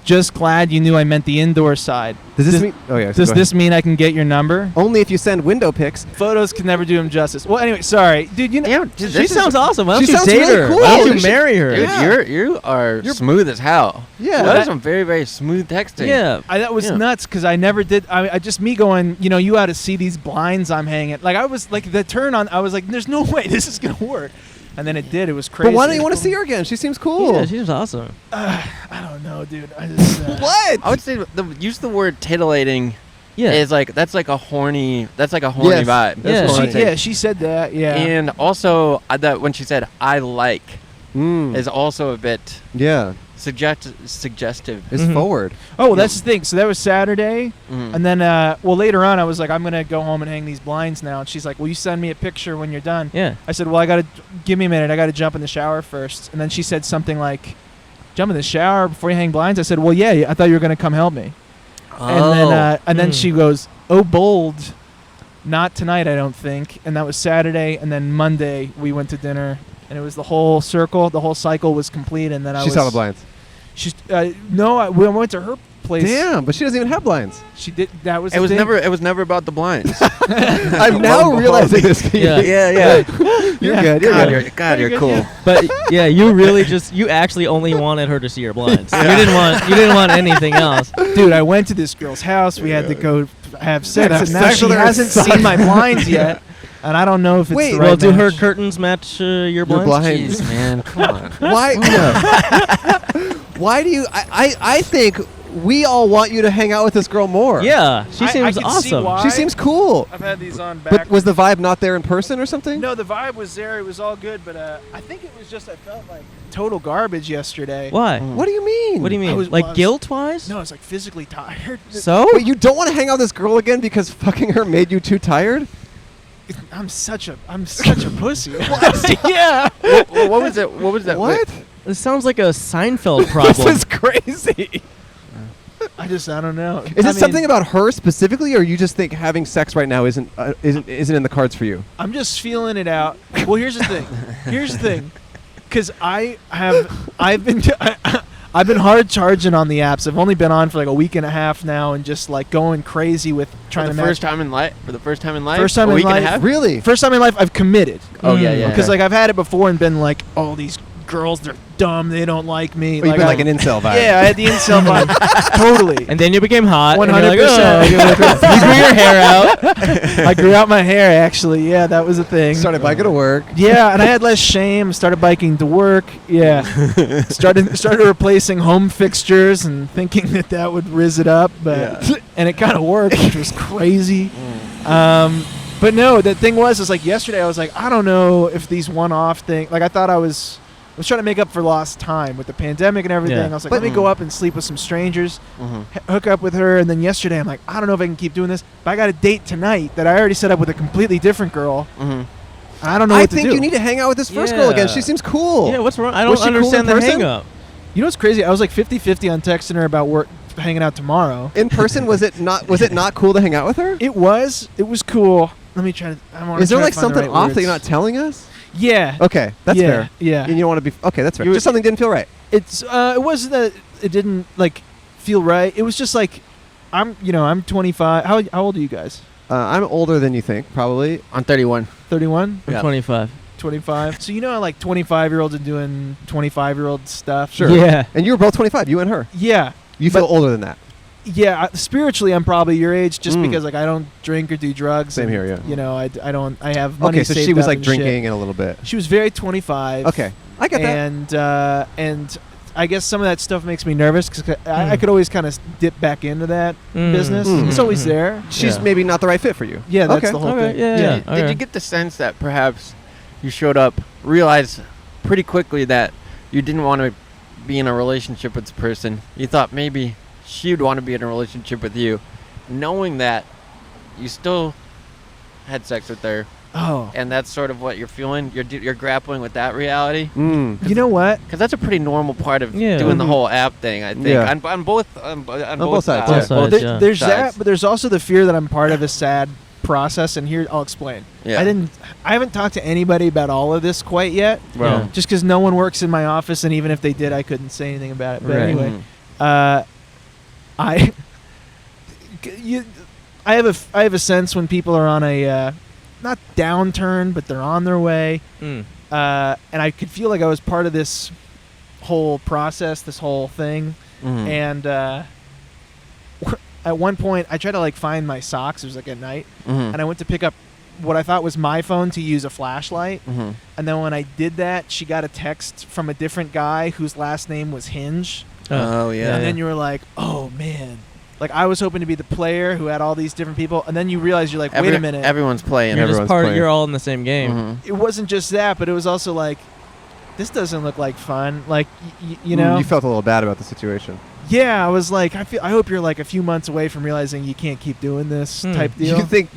Just glad you knew I meant the indoor side. Does this mean? Oh yeah. Does this mean I can get your number? Only if you send window pics. Photos can never do him justice. Well, anyway, sorry, dude. You know, Yeah, She sounds awesome. Why don't She you sounds date really her? cool. Why don't You you should- marry her? Dude, Yeah. you are smooth as hell. Yeah. That is some very, very smooth texting. Yeah. that was Yeah. nuts because I never did. I just me going. You know, you ought to see these blinds I'm hanging. Like I was like the turn on. I was like, there's no way this is gonna work. And then it did. It was crazy. But why don't you want to see her again? She seems cool. Yeah, she seems awesome. I don't know, dude. I just. What? I would say use the word titillating. Yeah. Is like that's like a horny vibe. That's Yeah. what I She, think. yeah, she said that. Yeah. And also that when she said I like Mm. is also a bit Yeah. suggestive. It's Mhm. forward. Oh, well, that's the thing. So that was Saturday, Mm. and then well later on I was like, I'm gonna go home and hang these blinds now. And she's like, will you send me a picture when you're done? Yeah. I said, well, I gotta give me a minute. I gotta jump in the shower first. And then she said something like, jump in the shower before you hang blinds. I said, well, yeah. I thought you were gonna come help me. And then she goes, oh, bold. Not tonight, I don't think. And that was Saturday. And then Monday we went to dinner, and it was the whole circle. The whole cycle was complete. And then She saw the blinds. She's no. We went to her place. Damn, but she doesn't even have blinds. She did. That was. It the was thing. never about the blinds. I'm now realizing this. Yeah. yeah. You're Yeah. good. You're God, good. you're cool. But yeah, you actually only wanted her to see your blinds. You didn't want anything else. Dude, I went to this girl's house. We had to go have sex, Have and now sex she with her hasn't son. seen my blinds yet. And I don't know if it's Wait, the Well, right do her match. curtains match your blinds? blinds. Jeez, man, come on. Why? Why do you? I think we all want you to hang out with this girl more. Yeah, she I seems can see awesome. why. She seems cool. I've had these on back. But was the vibe not there in person or something? No, the vibe was there. It was all good, but I think it was just I felt like total garbage yesterday. Why? What do you mean? What do you mean? was- Like was- guilt-wise? No, I was like physically tired. So? Wait, you don't want to hang out with this girl again because fucking her made you too tired? I'm such a pussy. yeah. What was it? What was that? What? This sounds like a Seinfeld problem. This is crazy. I don't know. Is it something about her specifically, or you just think having sex right now isn't in the cards for you? I'm just feeling it out. Well, here's the thing. Because I've been hard charging on the apps. I've only been on for like a week and a half now, and just like going crazy with trying to match. For the first time in life? First time in a week life. and a half? Really? First time in life I've committed. Oh yeah. Because like I've had it before and been like, oh, these girls, they're dumb. They don't like me. You've been like an incel vibe. Yeah, I had the incel vibe. Totally. And then you became hot. 100%. You grew your hair out. I grew out my hair, actually. Yeah, that was a thing. Started biking to work. Yeah, and I had less shame. Started biking to work. Yeah. started replacing home fixtures and thinking that would rizz it up, but and it kind of worked, which was crazy. But no, the thing was like yesterday I was like, I don't know if these one-off thing, like I was trying to make up for lost time with the pandemic and everything. I was like, let me go up and sleep with some strangers, hook up with her, and then yesterday I'm like, I don't know if I can keep doing this, but I got a date tonight that I already set up with a completely different girl. I don't know what to do. I think you need to hang out with this first girl again. She seems cool. Yeah, what's wrong? I don't understand the hang-up. You know what's crazy? I was like 50-50 on texting her about hanging out tomorrow. In person, was it not cool to hang out with her? It was cool. Let me try to. Is there like something off that you're not telling us? Yeah. Okay, that's fair. Yeah. And you don't want to be. Okay, that's fair. Just something didn't feel right. It wasn't that it didn't like feel right. It was just like I'm 25. How old are you guys? I'm older than you think, probably. I'm 31. 31. I'm 25. 25. So how like 25-year-olds are doing 25-year-old stuff. Sure. Yeah. And you were both 25. You and her. Yeah. You feel older than that. Yeah, spiritually I'm probably your age, just because like I don't drink or do drugs. Same here, yeah. I have money. Okay, so she was like drinking and a little bit. She was very 25. Okay, I get that. And I guess some of that stuff makes me nervous because I could always kind of dip back into that business. It's always there. She's maybe not the right fit for you. Yeah, that's the whole thing. Yeah. Did you get the sense that perhaps you showed up, realized pretty quickly that you didn't want to be in a relationship with this person? You thought maybe she would want to be in a relationship with you, knowing that you still had sex with her. Oh. And that's sort of what you're feeling. You're grappling with that reality. You know what? Because that's a pretty normal part of doing the whole app thing, I think. Yeah. On both sides. There's that, but there's also the fear that I'm part of a sad process, and here I'll explain. Yeah. I haven't talked to anybody about all of this quite yet. Well, just because no one works in my office, and even if they did, I couldn't say anything about it. But anyway, I have a sense when people are on a not downturn, but they're on their way, and I could feel like I was part of this whole process, this whole thing, and at one point I tried to like find my socks. It was like at night, and I went to pick up what I thought was my phone to use a flashlight, and then when I did that, she got a text from a different guy whose last name was Hinge. Oh yeah. And then you were like, oh man. Like I was hoping to be the player who had all these different people, and then you realize you're like, wait a minute. Everyone's playing. You're all in the same game. It wasn't just that, but it was also like, this doesn't look like fun. Like you know. You felt a little bad about the situation. Yeah, I was like, I hope you're like a few months away from realizing you can't keep doing this type deal. You think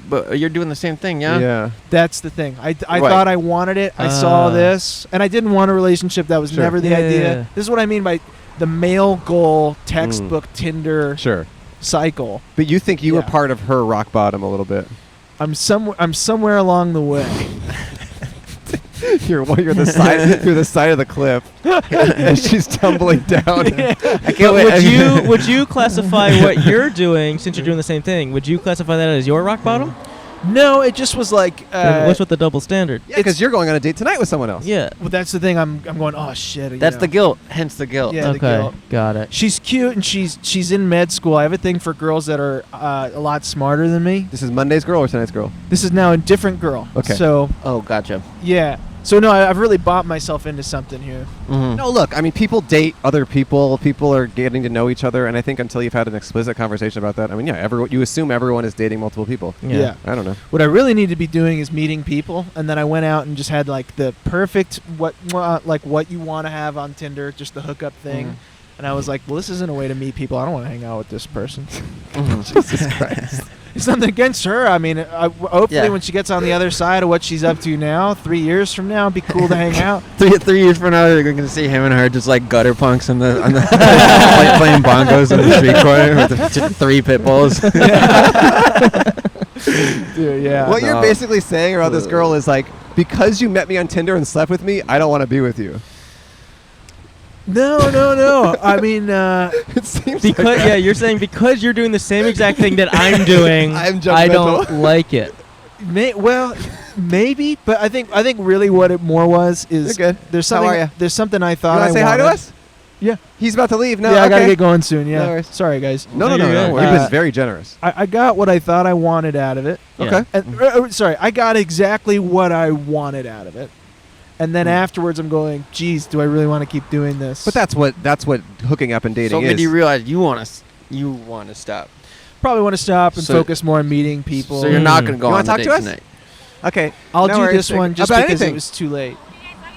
but you're doing the same thing, yeah? Yeah. That's the thing. I thought I wanted it. I saw this, and I didn't want a relationship. That was never the idea. Yeah. This is what I mean by the male goal textbook Tinder cycle. But you think you were part of her rock bottom a little bit. I'm somewhere along the way. You're the side of the cliff and she's tumbling down. I can't wait. Would you classify what you're doing, since you're doing the same thing, would you classify that as your rock bottom? No, it just was like what's with the double standard? Yeah, because you're going on a date tonight with someone else. Yeah. Well, that's the thing. I'm going, oh shit. That's the guilt. Hence the guilt. Yeah, okay. the guilt. Got it. She's cute and she's in med school. I have a thing for girls that are a lot smarter than me. This is Monday's girl or tonight's girl? This is now a different girl. Okay. So. Oh, gotcha. Yeah. So no, I've really bought myself into something here. No, look, I mean, people date other people. People are getting to know each other, and I think until you've had an explicit conversation about that, I mean, you assume everyone is dating multiple people. Yeah. I don't know. What I really need to be doing is meeting people, and then I went out and just had like the perfect what you want to have on Tinder, just the hookup thing. And I was like, well, this isn't a way to meet people. I don't want to hang out with this person. Jesus Christ. It's nothing against her. I mean, hopefully Yeah. when she gets on the other side of what she's up to now, 3 years from now, it'd be cool to hang out. 3 years from now, you're going to see him and her just like gutter punks on the playing bongos in the street corner with just 3 pit bulls. Dude, yeah. What you're basically saying about this girl is like, because you met me on Tinder and slept with me, I don't want to be with you. No. I mean, It seems Because you're saying because you're doing the same exact thing that I'm doing, I'm I don't judgmental. like it. maybe, but I think really what it more was is You're good. there's How something are ya? there's something I You thought want I to say hi to wanted. us? Yeah. He's about to leave. No, I gotta okay. get going soon. Yeah. No worries. Sorry, guys. No, No, you're good. You've been very generous. I got what I thought I wanted out of it. Yeah. Okay. And, sorry, I got exactly what I wanted out of it. And then afterwards, I'm going, geez, do I really want to keep doing this? But that's what hooking up and dating So is. when you realize you want to stop. probably want to stop and So- focus more on meeting people. So you're not going to go You on wanna the talk date to us? tonight. Okay. I'll no do worries. this one just About because anything. it was too late.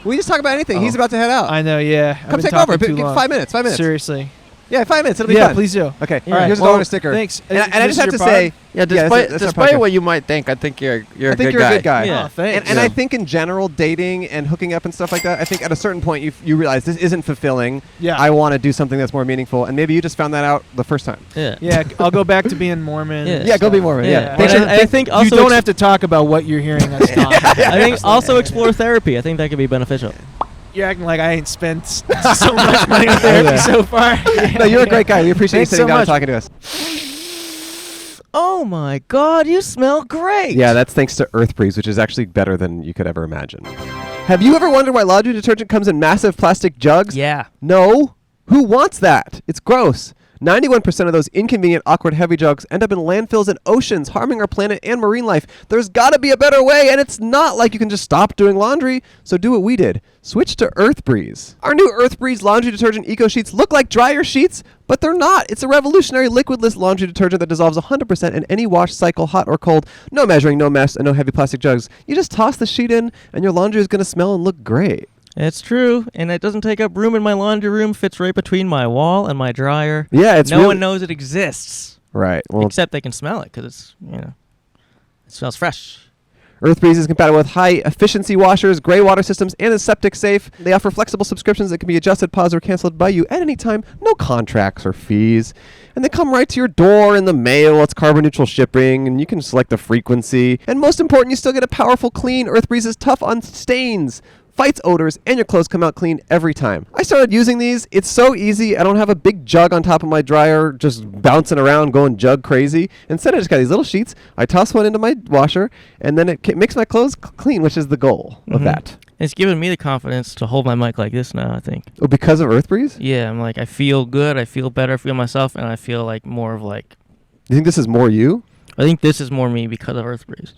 We just talk about anything. Oh. He's about to head out. I know, yeah. I've Come been take talking over. too Give long. 5 minutes. 5 minutes. Seriously. Yeah, 5 minutes. It'll be Yeah, fun. please do. Okay. Yeah. Here's a Well, dollar sticker. Thanks. And I This just have is to your say, pod? Yeah, that's our despite podcast. what you might think, I think you're I a think good you're guy. a good guy. Yeah. Oh, thanks. And I Yeah. think in general, dating and hooking up and stuff like that, I think at a certain point you realize this isn't fulfilling. Yeah. I want to do something that's more meaningful. And maybe you just found that out the first time. Yeah. Yeah, I'll go back to being Mormon. Yeah. and Yeah, go be stuff. Mormon. Yeah. Yeah. Thanks And for- I think also you don't have to talk about what you're hearing us talk. I think also explore therapy. I think that could be beneficial. You're acting like I ain't spent so much money on therapy so far. No, you're a great guy. We appreciate Thanks you sitting so down much. and talking to us. Oh my God, you smell great. Yeah, that's thanks to Earth Breeze, which is actually better than you could ever imagine. Have you ever wondered why laundry detergent comes in massive plastic jugs? Yeah. No. Who wants that? It's gross. 91% of those inconvenient, awkward, heavy jugs end up in landfills and oceans, harming our planet and marine life. There's got to be a better way, and it's not like you can just stop doing laundry. So do what we did. Switch to Earth Breeze. Our new Earth Breeze laundry detergent eco sheets look like dryer sheets, but they're not. It's a revolutionary liquidless laundry detergent that dissolves 100% in any wash cycle, hot or cold. No measuring, no mess, and no heavy plastic jugs. You just toss the sheet in, and your laundry is going to smell and look great. It's true, and it doesn't take up room in my laundry room. Fits right between my wall and my dryer. Yeah, it's no really- one knows it exists, Right. Well, except they can smell it because it's it smells fresh. Earth Breeze is compatible with high-efficiency washers, gray water systems, and is septic safe. They offer flexible subscriptions that can be adjusted, paused, or canceled by you at any time. No contracts or fees. And they come right to your door in the mail. It's carbon-neutral shipping, and you can select the frequency. And most important, you still get a powerful clean. Earth Breeze is tough on stains, fights odors, and your clothes come out clean every time. I started using these. It's so easy. I don't have a big jug on top of my dryer just bouncing around going jug crazy. Instead, I just got these little sheets. I toss one into my washer, and then it makes my clothes clean, which is the goal of that. It's given me the confidence to hold my mic like this now, I think. Oh, because of Earth Breeze? Yeah, I'm like, I feel good, I feel better, I feel myself, and I feel like more of like, You think this is more you? I think this is more me because of Earth Breeze.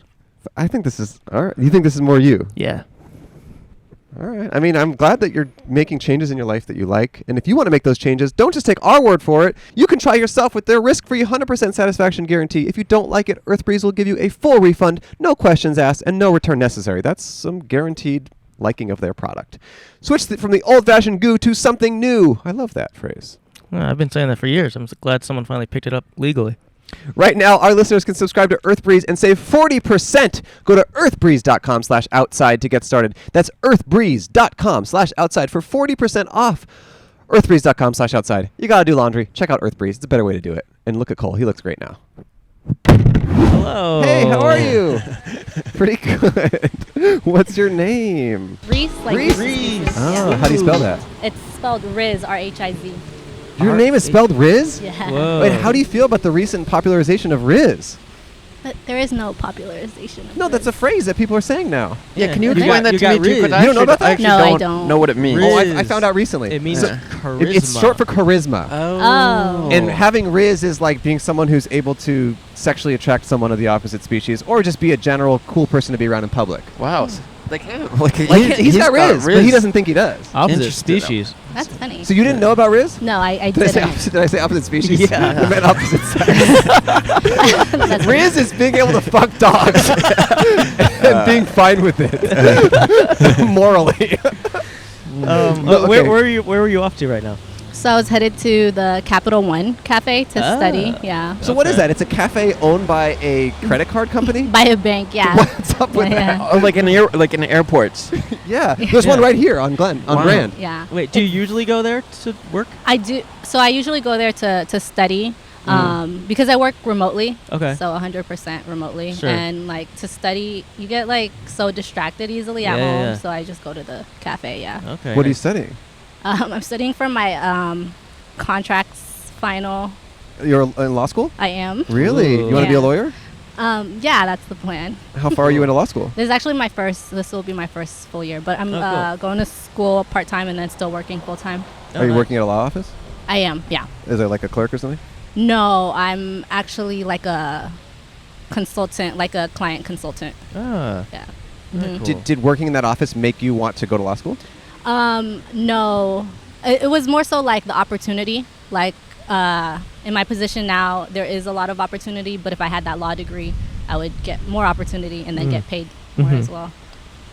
I think this is... All right. You think this is more you? Yeah. All right. I mean, I'm glad that you're making changes in your life that you like. And if you want to make those changes, don't just take our word for it. You can try yourself with their risk-free 100% satisfaction guarantee. If you don't like it, Earth Breeze will give you a full refund, no questions asked, and no return necessary. That's some guaranteed liking of their product. Switch from the old-fashioned goo to something new. I love that phrase. I've been saying that for years. I'm glad someone finally picked it up legally. Right now, our listeners can subscribe to EarthBreeze and save 40%. Go to earthbreeze.com/outside to get started. That's earthbreeze.com/outside for 40% off. earthbreeze.com/outside. You gotta do laundry. Check out EarthBreeze. It's a better way to do it. And look at Cole. He looks great now. Hello. Hey, how are you? Pretty good. What's your name? Reese, like Reese. Oh, how do you spell that? It's spelled Riz, R-H-I-Z. Your name is spelled Riz? Yeah. Whoa. Wait, how do you feel about the recent popularization of Riz? But there is no popularization of No, that's a Riz. phrase that people are saying now. Yeah, can you You explain got- that you to got me too? 'Cause Riz. I You don't know actually- about that? I actually No, I don't don't. know what it means. Oh, Riz. I found out recently. It means So- charisma. It's short for charisma. Oh. And having Riz is like being someone who's able to sexually attract someone of the opposite species, or just be a general cool person to be around in public. Wow. Like him. Like, He's got Riz, but he doesn't think he does. Opposite Interesting. species. That's funny. So you didn't know about Riz? No, I Did I say didn't. opposite? Did I say opposite species? Yeah. I meant opposite sex. That's Riz is being able to fuck dogs and being fine with it morally. Where were you off to right now? So I was headed to the Capital One Cafe to study. Yeah. So what is that? It's a cafe owned by a credit card company? By a bank, yeah. What's up with Yeah. that? Oh, like in airports. Yeah, there's one right here on Grand. Yeah. Wait, do you usually go there to work? I do. So I usually go there to study because I work remotely. Okay. So 100% remotely. Sure. And like to study, you get like so distracted easily at Yeah, home. yeah. So I just go to the cafe, yeah. Okay. What are you studying? I'm studying for my contracts final. You're in law school? I am. Really? Ooh. You want to be a Yeah. lawyer? Yeah, that's the plan. How far are you into law school? This is actually this will be my first full year, but I'm Oh, cool. going to school part-time and then still working full-time. Are you working at a law office? I am, yeah. Is there like a clerk or something? No, I'm actually like a consultant, like a client consultant. Ah. Yeah. Very Mhm. cool. Did working in that office make you want to go to law school? No, it was more so like the opportunity. Like in my position now, there is a lot of opportunity, but if I had that law degree, I would get more opportunity and then get paid more as well.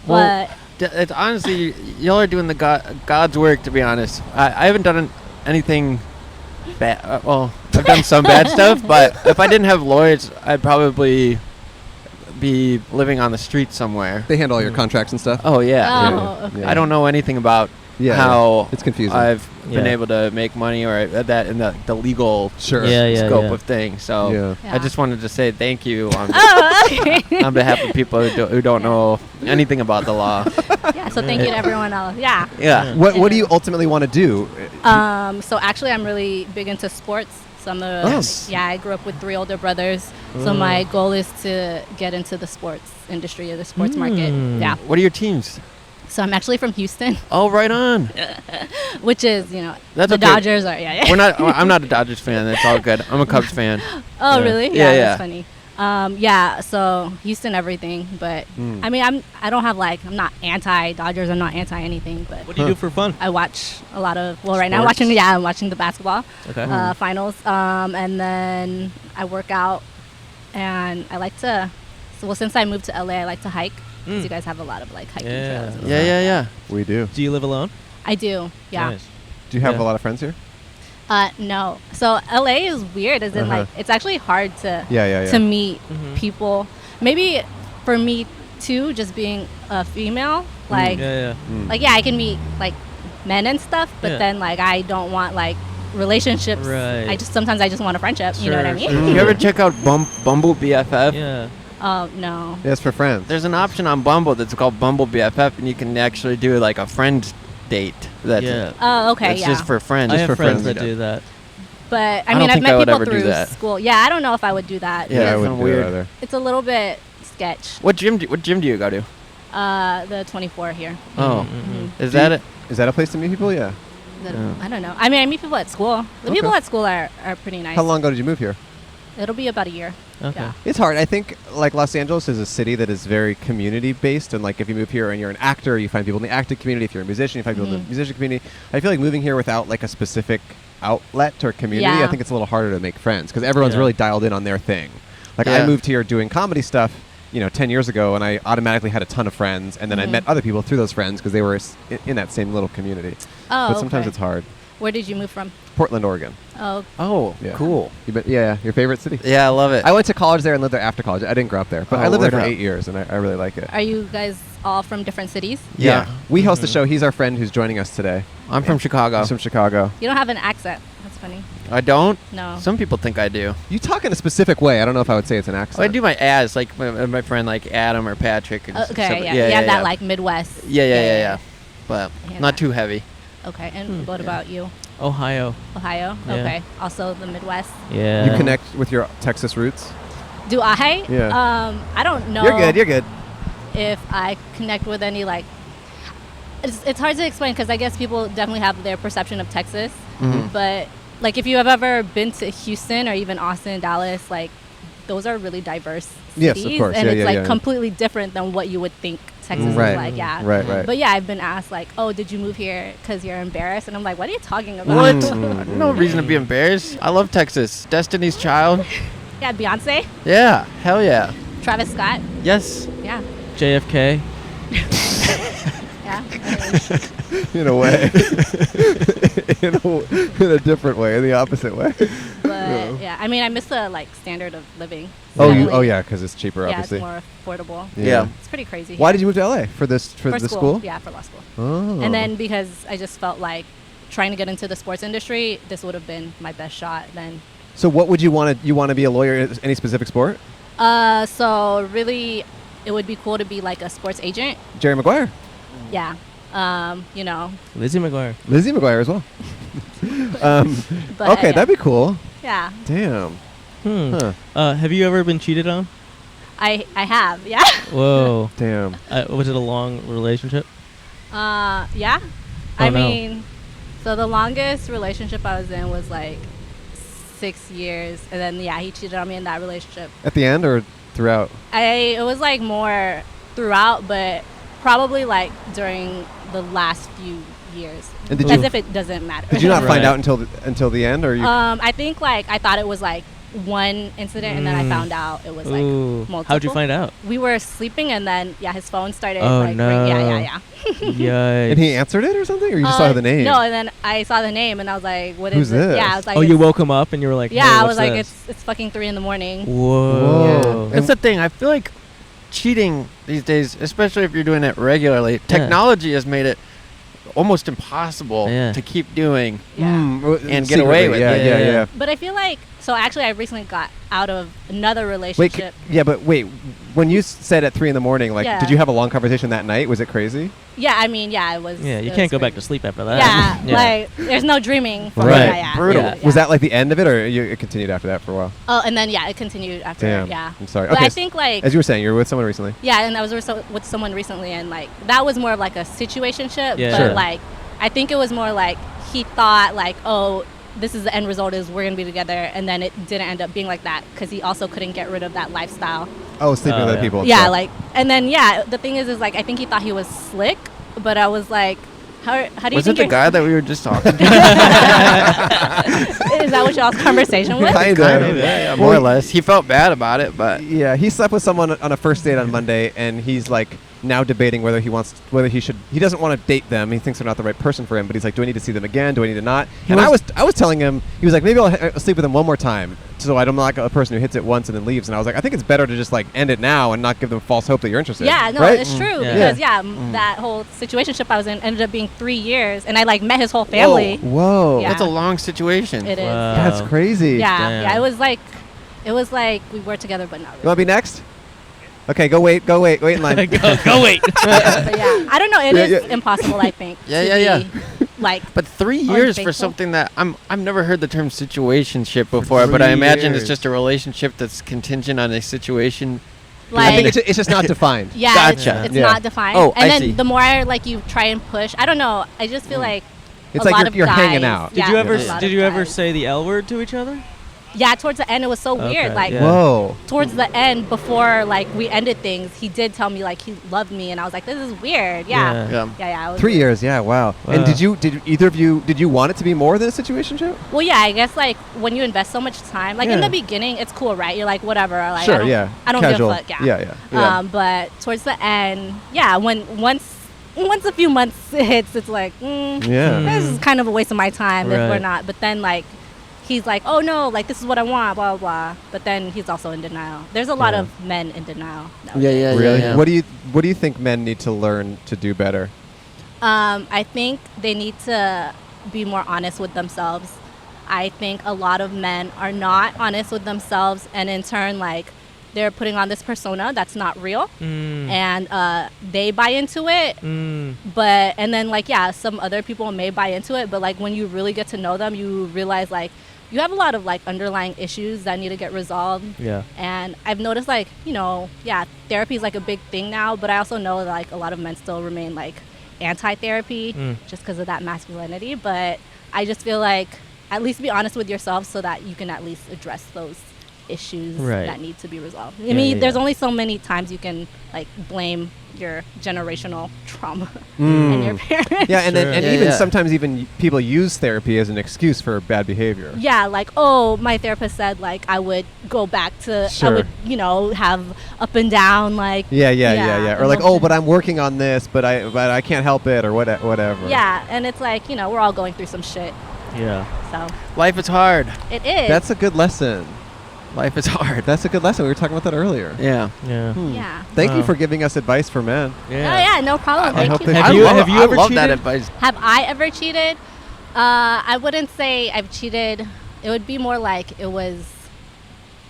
Well, But it's honestly, y'all are doing the God's work. To be honest, I haven't done anything bad. Well, I've done some bad stuff, but if I didn't have lawyers, I'd probably be living on the street somewhere. They handle all your contracts and stuff? Oh yeah. Oh, okay. Yeah. I don't know anything about Yeah, how it's confusing. I've been Yeah. able to make money or that in the legal Sure. scope yeah. of things. So Yeah. Yeah. I just wanted to say thank you on, oh, okay. on behalf of people who don't know anything about the law. Yeah. So thank you to everyone else. Yeah. Yeah. What do you ultimately want to do? So actually, I'm really big into sports. So Yes. I grew up with 3 older brothers. So my goal is to get into the sports industry or the sports market. Yeah. What are your teams? So I'm actually from Houston, Oh, right on. which is, That's the okay. Dodgers are, yeah. I'm not a Dodgers fan. That's all good. I'm a Cubs fan. Oh, Yeah. really? Yeah, yeah. That's funny. Yeah, so Houston everything, but I mean, I'm not anti-Dodgers, I'm not anti-anything, but What do you do for fun? I watch a lot of, right now Sports? I'm watching the basketball Okay. finals, and then I work out, and I like to, since I moved to LA, I like to hike, because you guys have a lot of like hiking Yeah. trails. and Yeah. We do. Do you live alone? I do, yeah. Nice. Do you have Yeah. a lot of friends here? No. So LA is weird, as in like it's actually hard to Yeah. to meet people. Maybe for me too, just being a female, like Yeah. I can meet like men and stuff, but Yeah. then like I don't want like relationships. Right. Sometimes I just want a friendship. You know what I mean? Sure. You ever check out Bumble BFF? Yeah. Oh no. Yeah, it's for friends. There's an option on Bumble that's called Bumble BFF, and you can actually do like a friend date. That's Yeah. Oh, okay, It's yeah. just for friends. I Just have for friends friends that do that. But I I mean, don't I've think I met would people ever do through that. school. Yeah, I don't know if I would do that. Yeah, I because wouldn't weird. do that either. it's a little bit sketch. What gym do you go to? The 24 here. Oh, Mhm. is that it? Is that a place to meet people? Yeah. I don't know. I mean, I meet people at school. The people Okay. at school are pretty nice. How long ago did you move here? It'll be about a year. Okay. Yeah. It's hard. I think like Los Angeles is a city that is very community based, and like if you move here and you're an actor, you find people in the acting community. If you're a musician, you find people in the musician community. I feel like moving here without like a specific outlet or community, I Yeah. think it's a little harder to make friends because everyone's Yeah. really dialed in on their thing. Like I Yeah. moved here doing comedy stuff, 10 years ago, and I automatically had a ton of friends, and then I met other people through those friends because they were in that same little community. Oh, But sometimes okay. it's hard. Where did you move from? Portland, Oregon. Oh, Oh, Yeah. cool. Yeah, your favorite city? Yeah, I love it. I went to college there and lived there after college. I didn't grow up there, but Oh, I lived there word for up. 8 years, and I really like it. are you guys all from different cities? Yeah. We host the show. He's our friend who's joining us today. I'm from Chicago. He's from Chicago. You don't have an accent. That's funny. I don't. No. Some people think I do. You talk in a specific way. I don't know if I would say it's an accent. Oh, I do my ads like my friend like Adam or Patrick. And Okay, stuff. yeah. You have that like Midwest. Yeah. But Yeah, not that. too heavy. Okay, and what about you? Ohio. Ohio? Yeah. Okay. Also the Midwest. Yeah. You connect with your Texas roots? Do I? Yeah. I don't know. You're good. If I connect with any like, it's hard to explain because I guess people definitely have their perception of Texas, but like if you have ever been to Houston or even Austin, Dallas, like those are really diverse Yes, cities, of course. and Yeah, it's yeah, like yeah. completely different than what you would think Texas Right. is like. Yeah. Right. But yeah, I've been asked like, oh, did you move here because you're embarrassed? And I'm like, what are you talking about? What? No reason to be embarrassed. I love Texas. Destiny's Child. Yeah, Beyonce, Yeah. Hell yeah. Travis Scott. Yes. Yeah. JFK. Yeah. Yeah. In a way. in a different way, in the opposite way. But yeah, I mean, I miss the like standard of living. Oh, yeah, because it's cheaper, Yeah, obviously. it's more affordable. Yeah. It's pretty crazy. Why here. did you move to LA for the school? Yeah, for law school. Oh. And then because I just felt like trying to get into the sports industry, this would have been my best shot then. So what would you want to be a lawyer in any specific sport? So really, it would be cool to be like a sports agent. Jerry Maguire. Yeah. You know. Lizzie McGuire. Lizzie McGuire as well. But, okay, yeah. that'd be cool. Yeah. Damn. Huh. Have you ever been cheated on? I have. Yeah. Whoa. Damn. Was it a long relationship? Yeah. Oh, I no. mean, so the longest relationship I was in was like 6 years, and then yeah, he cheated on me in that relationship. At the end or throughout? It was like more throughout, but probably like during the last few years. And did as you- if it doesn't matter. Did you not find Right. out until the end, or you? I think like I thought it was like one incident, and then I found out it was like Ooh. multiple. How'd you find out? We were sleeping, and then yeah, his phone started. Oh, like, no. Yeah. Yikes. And he answered it or something, or you just saw the name? No, and then I saw the name, and I was like, "What is Who's this? Yeah, I was like, Oh, you it's- woke him up and you were like, Yeah, hey, I what's was like, this? it's fucking 3 a.m. Whoa. That's the thing. I feel like cheating these days, especially if you're doing it regularly, technology has made it almost impossible Yeah. to keep doing. Yeah. And get away with it. Yeah. But I feel like so. Actually, I recently got out of another Wait, relationship. but when you said at 3 a.m, like, Yeah. did you have a long conversation that night? Was it crazy? Yeah, I mean, yeah, it was. Yeah, you it can't was go back crazy. to sleep after that. Yeah, like there's no dreaming. For Right. Yeah, Brutal. Yeah. Was that like the end of it, or it continued after that for a while? Oh, and then yeah, it continued after. Damn. Yeah. I'm sorry. But Okay. I think like As you were saying, you were with someone recently. yeah, and I was with someone recently, and like that was more of like a situationship. Yeah. But Sure. like I think it was more like he thought like, oh, this is the end result is we're gonna be together, and then it didn't end up being like that because he also couldn't get rid of that lifestyle. Oh, sleeping with other yeah. people. and Yeah, stuff. like, and then yeah, the thing is like I think he thought he was slick, but I was like, how do you Was it think the you're- guy that we were just talking to? Is that what y'all's conversation was? Kind of. Yeah, more or less. He felt bad about it, but Yeah, he slept with someone on a first date on Monday, and he's like now debating whether he should. He doesn't want to date them. He thinks they're not the right person for him. But he's like, do I need to see them again? Do I need to not? And I was telling him, he was like, maybe I'll sleep with them one more time, so I'm not like a person who hits it once and then leaves. And I was like, I think it's better to just like end it now and not give them false hope that you're interested. Yeah, no, right? it's true Yeah. because that whole situationship I was in ended up being 3 years, and I like met his whole family. Whoa. Yeah. that's a long situation. It is. Wow. That's crazy. Yeah, Damn. yeah. It was like we were together, but not You really. want to be next? Okay, go wait in line. go wait. But yeah, I don't know. It Yeah, is yeah. impossible, I think. Yeah, to yeah, be, Like, But 3 years for Unfaithful. something that I've never heard the term situationship before, but 3 I imagine years. it's just a relationship that's contingent on a situation. I think like it's just not defined. yeah, Gotcha. it's Yeah. not defined. Oh, and I then see. the more like you try and push, I don't know. I just feel like It's a like lot you're of hanging guys- out. Did yeah, you ever a lot did of you ever guys. say the L word to each other? Yeah, towards the end it was so Okay, weird. Like yeah. Whoa. towards the end, before like we ended things, he did tell me like he loved me, and I was like, this is weird. Yeah, Yeah. Yeah. it was 3 weird. years, yeah, wow. And Wow. did either of you want it to be more than a situationship? Well, yeah, I guess like when you invest so much time, like in Yeah. the beginning, it's cool, right? You're like, whatever. Like, Sure, I don't, yeah. I don't Casual. give a fuck. Yeah. Yeah. But towards the end, yeah, once a few months hits, it's like, Yeah. this is kind of a waste of my time if we're Right. not. But then like, he's like, oh no, like this is what I want, blah blah blah. But then he's also in denial. There's a lot Yeah. of men in denial. Yeah. Really? Yeah. What do you think men need to learn to do better? I think they need to be more honest with themselves. I think a lot of men are not honest with themselves, and in turn, like, they're putting on this persona that's not real, and they buy into it. But and then like yeah, some other people may buy into it, but like when you really get to know them, you realize like you have a lot of like underlying issues that need to get resolved. Yeah. And I've noticed like, yeah, therapy is like a big thing now, but I also know that like a lot of men still remain like anti-therapy just because of that masculinity. But I just feel like at least be honest with yourself so that you can at least address those issues Right. that need to be resolved. I Yeah, mean, yeah, there's yeah. only so many times you can like blame your generational trauma and your parents. Yeah, and Sure. then, and Yeah, even yeah. sometimes even people use therapy as an excuse for bad behavior. Yeah, like, oh, my therapist said like I would go back to Sure. I would, have up and down like Yeah. Or like, oh, emotion. but I'm working on this, but I can't help it, or whatever. Yeah, and it's like, we're all going through some shit. Yeah. So Life is hard. it is. That's a good lesson. Life is hard. That's a good lesson. We were talking about that earlier. Yeah. Yeah. yeah. Thank you Wow. for giving us advice for men. Oh yeah, no problem. I Thank hope you. they- guys. Have you I ever love that cheated? advice. Have I ever cheated? I wouldn't say I've cheated. It would be more like it was,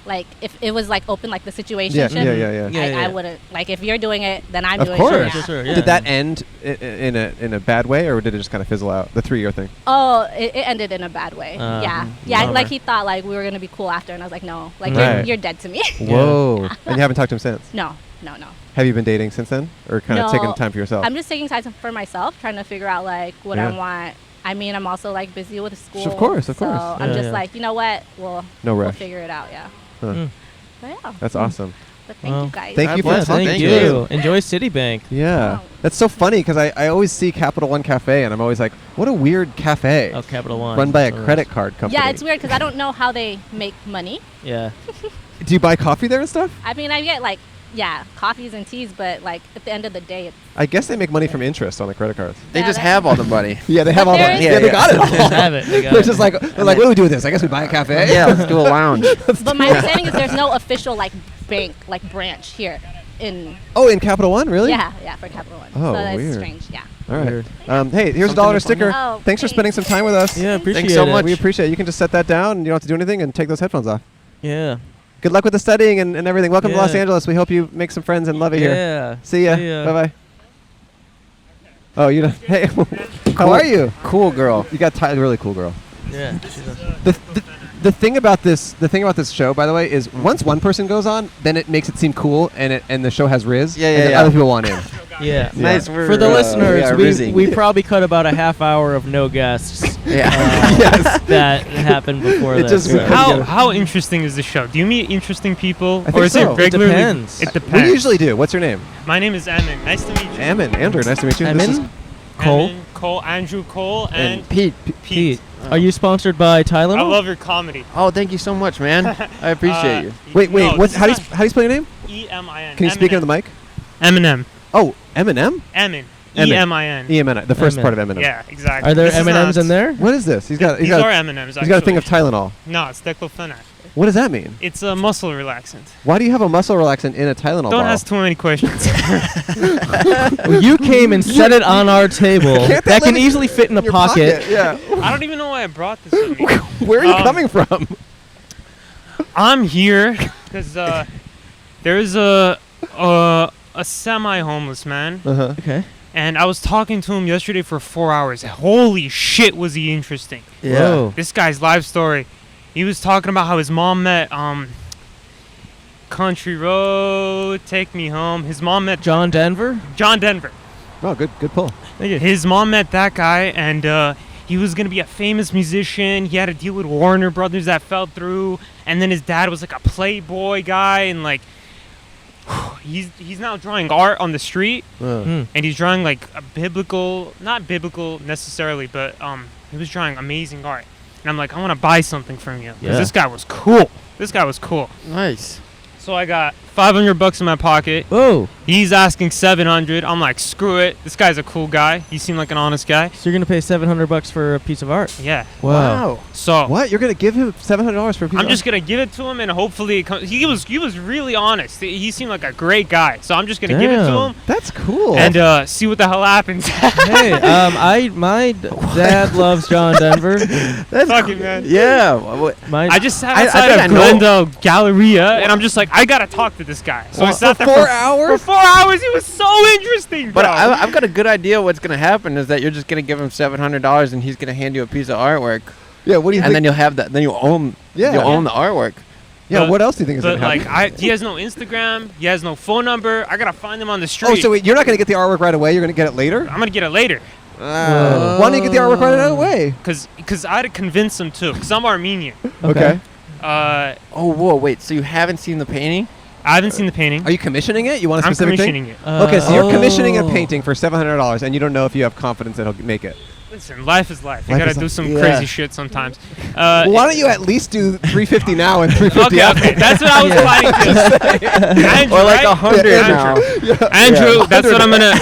like if it was like open, like the situation. Yeah, yeah. Yeah, I wouldn't like if you're doing it, then I'm Of doing course. it. Sure, yeah. Did that end in a bad way, or did it just kind of fizzle out? The 3-year thing. Oh, it ended in a bad way. Yeah. bummer. Like he thought like we were gonna be cool after, and I was like, no, like Right. you're dead to me. Whoa. And you haven't talked to him since. No. Have you been dating since then, or kind of No. taking time for yourself? I'm just taking time for myself, trying to figure out like what Yeah. I want. I mean, I'm also like busy with school. Of course. So Yeah, I'm just yeah. like, you know what? No We'll rush. figure it out. Yeah. Huh. But yeah. That's awesome. But thank Well, you guys. Thank you for bless. talking. Thank Thank you. you. Enjoy Citibank. Yeah. Oh. That's so funny because I always see Capital One Cafe, and I'm always like, what a weird cafe. Oh, Capital One. Run by a Oh, credit card company. Yeah, it's weird because I don't know how they make money. Yeah. Do you buy coffee there and stuff? I mean, I get like, coffees and teas, but like at the end of the day, it's I guess they make money from interest on the credit cards. They Yeah, just that's- have all the money. Yeah, they have But all there that. is- Yeah, they Yeah, got it all. They have it. They got They're it. just like, they're like, what do we do with this? I guess we buy a cafe. Yeah, let's do a lounge. But my understanding is there's no official like bank like branch here in Oh, in Capital One, really? for Capital One. Oh, so that's weird. strange. Yeah. All right. Weird. Hey, here's Something $1 to sticker. Oh, Thanks for spending some time with us. Yeah, appreciate Thanks so it. much. We appreciate it. You can just set that down. You don't have to do anything, and take those headphones off. Yeah. Good luck with the studying and everything. Welcome to Yeah. Los Angeles. We hope you make some friends and love it here. Yeah. See ya. Bye-bye. Oh, you know. Hey, how are you? Cool girl. You got really cool girl. Yeah. The thing about this show, by the way, is once one person goes on, then it makes it seem cool, and the show has Riz. Yeah, and yeah, then yeah. other people want in. Yeah. Nice. For the listeners, yeah, we rizzing. probably cut about a half hour of no guests Yeah. Yes. that happened before It this. just- Yeah. How interesting is the show? Do you meet interesting people, I think or is so. it regularly? depends. It depends. We usually do. What's your name? My name is Emin. Nice to meet you. Ammon. Andrew. Nice to meet you. This is Emin? Cole? Emin, Cole, Andrew Cole, and Pete. Pete. Are you sponsored by Tylenol? I love your comedy. Oh, thank you so much, man. I appreciate you. Wait. No, What's this how do is you spell your name? not E-M-I-N. Can you speak into the mic? Eminem. Oh, Eminem. Emin. Emin. E-M-I-N. Eminem. The first Eminem. part of Eminem. Yeah, exactly. Are there This is M&Ms not- in there? What is this? He's got These are M&Ms. he's got a thing of actually. Tylenol. No, it's diclofenac. What does that mean? It's a muscle relaxant. Why do you have a muscle relaxant in a Tylenol Don't bottle? ask too many questions. Well, you came and set it on our table. Can't That can live easily fit in a your pocket. Yeah. I don't even know why I brought this with me. Where are you Um, coming from? I'm here because there's a semi-homeless man, Uh-huh. Okay. and I was talking to him yesterday for 4 hours. Holy shit, was he interesting! Whoa. This guy's life story. He was talking about how his mom met Country Road, Take Me Home. His mom met John Denver? John Denver. Oh, good pull. Thank you. His mom met that guy, and he was gonna be a famous musician. He had to deal with Warner Brothers that fell through, and then his dad was like a playboy guy, and like he's now drawing art on the street, and he's drawing like a not biblical necessarily, but he was drawing amazing art. And I'm like, I want to buy something from you because Yeah. this guy was cool. This guy was cool. Nice. So I got $500 in my pocket. Whoa. He's asking $700. I'm like, screw it. This guy's a cool guy. He seemed like an honest guy. So you're going to pay $700 for a piece of art? Yeah. Wow. So What? You're gonna give him $700 for a piece I'm of just gonna give it to him, and hopefully it comes. He was really honest. He seemed like a great guy. So I'm just gonna give it to Damn. him That's cool. and see what the hell happens. Hey, my dad loves John Denver. That's Fuck it, man. Yeah. I just sat I outside think of I know. Glendale Galleria, and I'm just like, I gotta talk to this guy. So I sat for there 4 hours? For 4 hours, he was so interesting, bro. But I've got a good idea what's going to happen is that you're just going to give him $700 and he's going to hand you a piece of artwork. Yeah. What do you And think? then you'll have that. Then you'll own. Yeah. You'll own the artwork. Yeah. But- What else do you think is But gonna happen? like, he has no Instagram. He has no phone number. I gotta find him on the street. Oh, so wait, you're not gonna get the artwork right away. You're gonna get it later. I'm gonna get it later. Why don't you get the artwork right away? Cause I had to convince him too. Cause I'm Armenian. Okay. Oh, whoa, wait. So you haven't seen the painting? I haven't seen the painting. Are you commissioning it? You want a I'm specific thing? commissioning it. Okay, so you're commissioning a painting for $700, and you don't know if you have confidence that he'll make it. Listen, life is life. You Life gotta is do life. some Yeah. crazy shit sometimes. Well, why don't you at least do $350 now and $350 Okay, that's what I was planning to. Andrew, Or like right? $100 now. Andrew, that's what I'm gonna.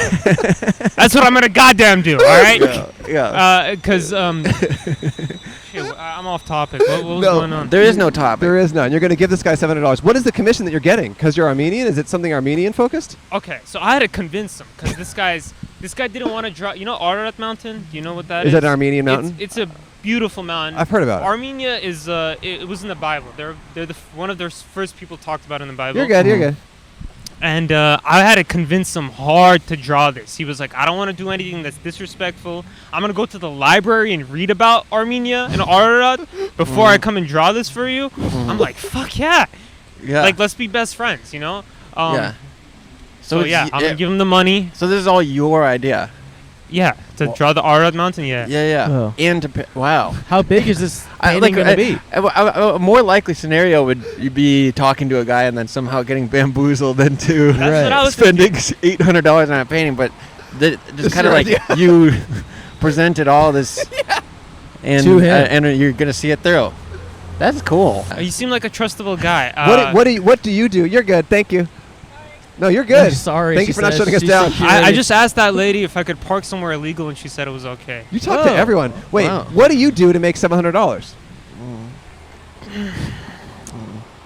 That's what I'm gonna goddamn do. All right. Yeah. Because shit, I'm off topic. What was going on? There is no topic. There is none. You're going to give this guy $700. What is the commission that you're getting? Because you're Armenian? Is it something Armenian focused? Okay, so I had to convince him because this guy didn't want to drop. You know Ararat Mountain? Do you know what that is? Is that an Armenian mountain? It's a beautiful mountain. I've heard about it. Armenia is it was in the Bible. They're one of their first people talked about in the Bible. You're good. You're good. And I had to convince him hard to draw this. He was like, I don't want to do anything that's disrespectful. I'm going to go to the library and read about Armenia and Ararat before I come and draw this for you. I'm like, fuck yeah. Yeah. Like, let's be best friends, you know? Yeah. So yeah, I'm going to give him the money. So this is all your idea? Yeah, to draw the Ararat Mountain, yeah. Yeah, yeah. Oh. And to wow. How big is this painting going to be? A more likely scenario would you be talking to a guy and then somehow getting bamboozled into That's what I was spending $800 on a painting, but just kind of like you presented all this and To him. and you're gonna see it through. That's cool. You seem like a trustable guy. What do you do? You're good. Thank you. No, you're good. I'm sorry. Thank she you for not says. shutting us She's down. security. I just asked that lady if I could park somewhere illegal, and she said it was okay. You talk to everyone. Wait, Wow. what do you do to make $700?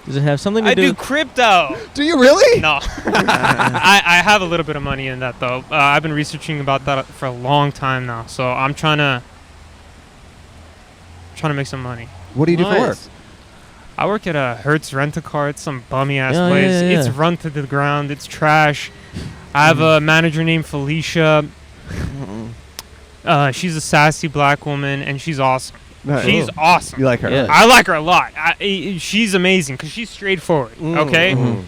Does it have something to I do? do crypto. Do you really? No. I have a little bit of money in that, though. I've been researching about that for a long time now, so I'm trying to make some money. What do you do for work? I work at a Hertz rent-a-car. It's some bummy-ass Yeah, place. yeah, yeah. It's run to the ground. It's trash. I have a manager named Felicia. She's a sassy black woman, and she's awesome. Nice. She's awesome. You like her? Yeah. I like her a lot. She's amazing because she's straightforward, okay? Mhm.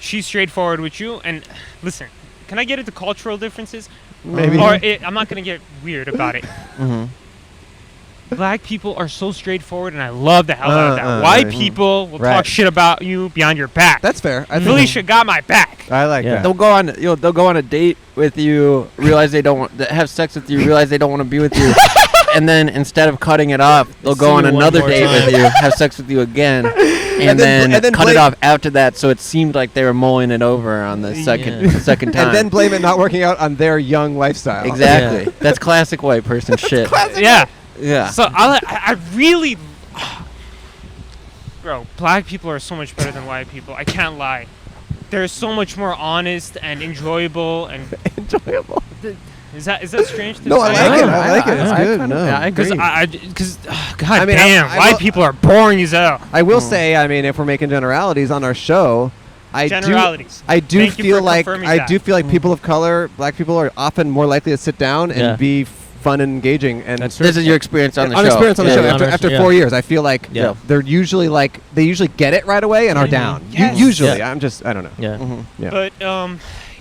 She's straightforward with you. And listen, can I get into cultural differences? Maybe. Or I'm not going to get weird about it. Mm-hmm. Black people are so straightforward, and I love the hell out of that. White right. people will Right. talk shit about you behind your back. That's fair. I think Felicia got my back. I like Yeah. that. They'll go on a date with you, realize they don't want to have sex with you, realize they don't want to be with you, and then instead of cutting it off, they'll go See on you one another more date time. with you, have sex with you again, and then and then cut it blame- off after that. So it seemed like they were mulling it over on the second time. And then blame it not working out on their young lifestyle. exactly. Yeah. That's classic white person shit. Yeah. Yeah. So I really, bro, black people are so much better than white people. I can't lie. They're so much more honest and enjoyable and Enjoyable. is that strange to No, I say? like it. I like it. It's good. kinda- No. yeah, I agree. Because God I mean, damn, I white will- people are boring as hell. I will say, I mean, if we're making generalities on our show, I Generalities. do Thank you feel for like confirming I that. do feel like people of color, black people, are often more likely to sit down and Yeah. be fun and engaging. And That's true. This is your experience on the on show. experience on the Yeah, show. yeah. After Yeah. 4 years, I feel like Yeah. they're usually they usually get it right away and are down. Yes. Usually, Yeah. I don't know. Yeah. Yeah. But